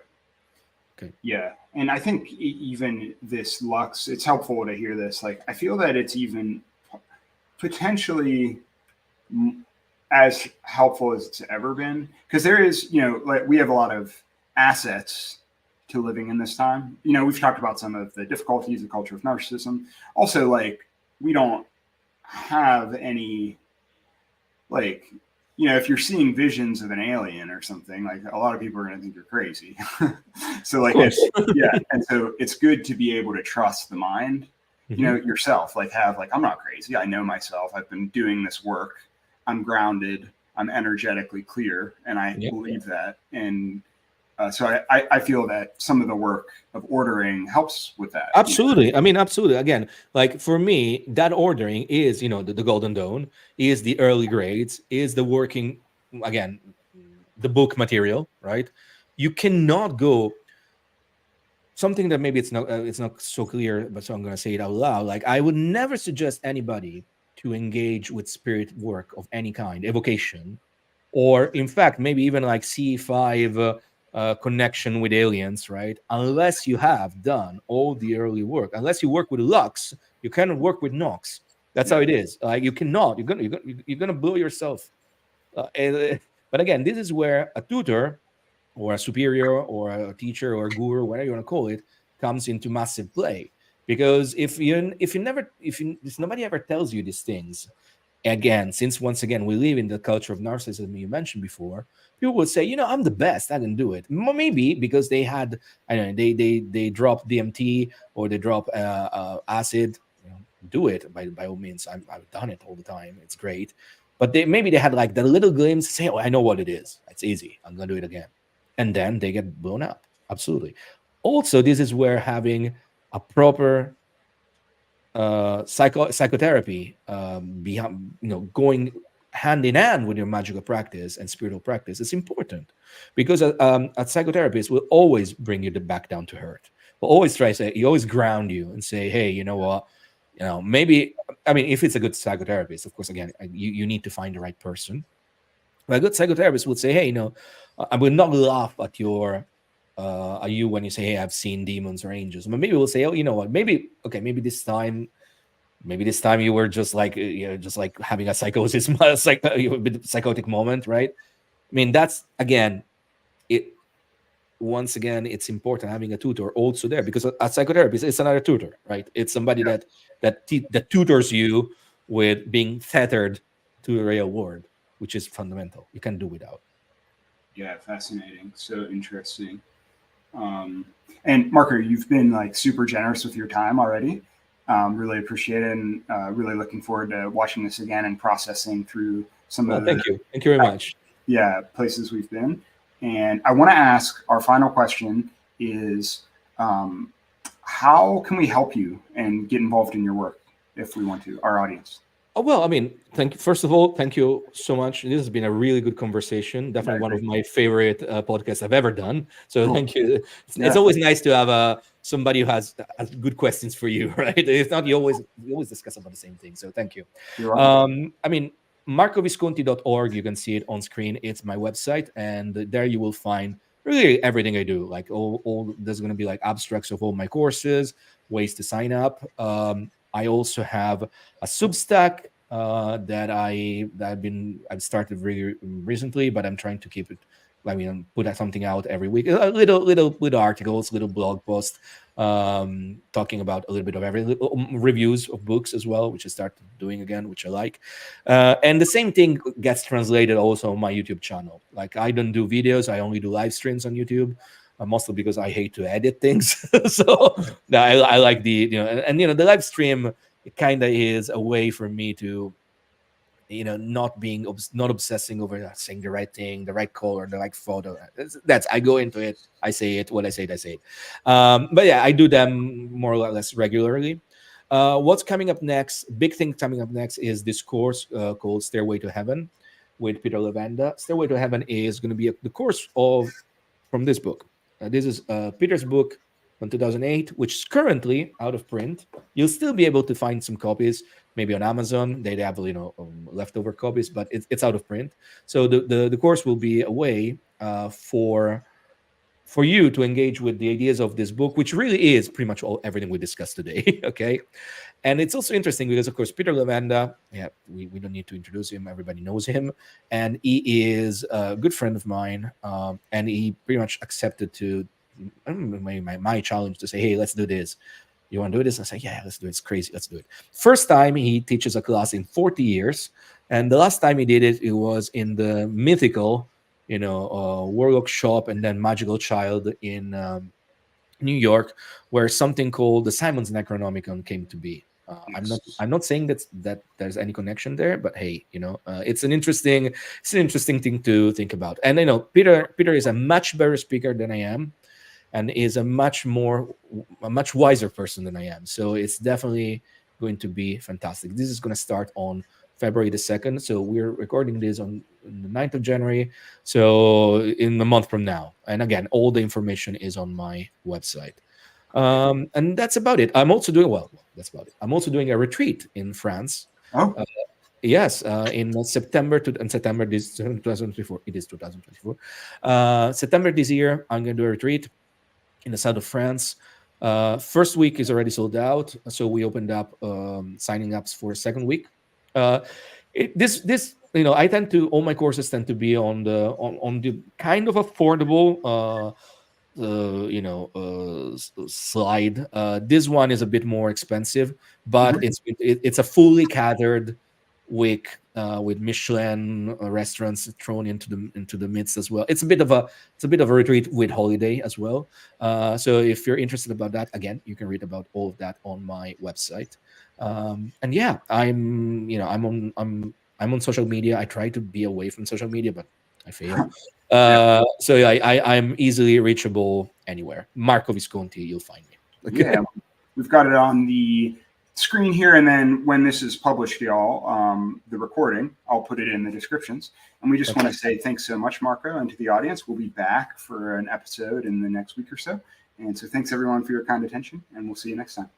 Okay. Yeah. And I think even this Lux, it's helpful to hear this. Like, I feel that it's even potentially as helpful as it's ever been, because there is, like, we have a lot of assets to living in this time. We've talked about some of the difficulties, the culture of narcissism. Also, like, we don't have any, like, if you're seeing visions of an alien or something, like, a lot of people are going to think you're crazy. So, like, yeah. And so it's good to be able to trust the mind, yourself, like, I'm not crazy. I know myself. I've been doing this work. I'm grounded. I'm energetically clear. And I believe that. And so I feel that some of the work of ordering helps with that. Absolutely. I mean, absolutely. Again, like, for me, that ordering is, the golden dawn, is the early grades, is the working, again, the book material, right? You cannot go, something that maybe it's not so clear, but so I'm going to say it out loud. Like, I would never suggest anybody to engage with spirit work of any kind, evocation, or in fact, maybe even like C5 connection with aliens, right? Unless you have done all the early work, unless you work with Lux, you cannot work with Nox. That's how it is. Like, you cannot. You're gonna blow yourself. But again, this is where a tutor, or a superior, or a teacher, or a guru, whatever you want to call it, comes into massive play. Because if nobody ever tells you these things, again, since once again we live in the culture of narcissism you mentioned before, people will say, I'm the best, I didn't do it. Maybe because they had, I don't know, they drop DMT, or they drop acid. Do it by all means. I've done it all the time. It's great. But maybe they had like the little glimpse, say, I know what it is. It's easy. I'm gonna do it again. And then they get blown up. Absolutely. Also, this is where having a proper psychotherapy, going hand in hand with your magical practice and spiritual practice is important, because a psychotherapist will always bring you back down to earth. Will always try to say, he always ground you and say, hey, you know what, maybe, I mean, if it's a good psychotherapist, of course, again, you need to find the right person. But a good psychotherapist would say, hey, I will not laugh at you when you say, hey, I've seen demons or angels. But maybe we'll say, oh, you know what, maybe this time you were just like, just like having a psychosis, psychotic moment, right? I mean, that's, again, once again, it's important having a tutor also there, because a psychotherapist is another tutor, right? It's somebody that tutors you with being tethered to the real world, which is fundamental. You can't do without. Yeah, fascinating. So interesting. And Marco, you've been like super generous with your time already. Really appreciate it, and really looking forward to watching this again and processing through some of the thank you very much. Places we've been. And I want to ask, our final question is, how can we help you and get involved in your work if we want to, our audience? Oh, well, I mean, first of all, thank you so much. This has been a really good conversation. Definitely one of my favorite podcasts I've ever done. So Thank you. It's always nice to have somebody who has good questions for you, right? If not, you always discuss about the same thing. So thank you. I mean, marcovisconti.org, you can see it on screen. It's my website, and there you will find really everything I do. Like all there's going to be like abstracts of all my courses, ways to sign up. I also have a Substack that I've started really recently, but I'm trying to keep it. I mean, put something out every week, little articles, little blog posts, talking about a little bit of reviews of books as well, which I started doing again, which I like. And the same thing gets translated also on my YouTube channel. Like, I don't do videos; I only do live streams on YouTube. Mostly because I hate to edit things. So I like the the live stream it kind of is a way for me to, not obsessing over saying the right thing, the right color, the right photo. That's I go into it, I say it, what I say, I say it. But yeah, I do them more or less regularly. What's coming up next? Big thing coming up next is this course called Stairway to Heaven with Peter Levenda. Stairway to Heaven is going to be the course from this book. This is Peter's book from 2008, which is currently out of print. You'll still be able to find some copies, maybe on Amazon. They have leftover copies, but it's out of print. So the course will be a way for you to engage with the ideas of this book, which really is pretty much everything we discussed today. Okay. And it's also interesting because, of course, Peter Levenda, yeah, we don't need to introduce him. Everybody knows him. And he is a good friend of mine. And he pretty much accepted to my challenge to say, hey, let's do this. You want to do this? I say, yeah, let's do it. It's crazy. Let's do it. First time he teaches a class in 40 years. And the last time he did it, it was in the mythical, Warlock Shop and then Magical Child in New York, where something called the Simon's Necronomicon came to be. I'm not saying that there's any connection there, but hey, it's an interesting thing to think about. And Peter is a much better speaker than I am, and is a much wiser person than I am. So it's definitely going to be fantastic. This is going to start on February the 2nd. So we're recording this on the 9th of January. So in a month from now. And again, all the information is on my website. And that's about it. I'm also doing, that's about it. I'm also doing a retreat in France. Oh. Yes, in September this 2024. It is 2024. September this year, I'm going to do a retreat in the south of France. First week is already sold out, so we opened up signing ups for a second week. I tend to, all my courses tend to be on the kind of affordable slide. This one is a bit more expensive, but it's a fully catered week with Michelin restaurants thrown into the midst as well. It's a bit of a retreat with holiday as well. So if you're interested about that, again, you can read about all of that on my website. And yeah, I'm on social media. I try to be away from social media, but I fail. So yeah, I'm easily reachable anywhere. Marco Visconti, you'll find me. Okay. Yeah, we've got it on the screen here, and then when this is published, y'all, the recording, I'll put it in the descriptions. And we just want to say thanks so much, Marco, and to the audience. We'll be back for an episode in the next week or so. And so thanks everyone for your kind attention, and we'll see you next time.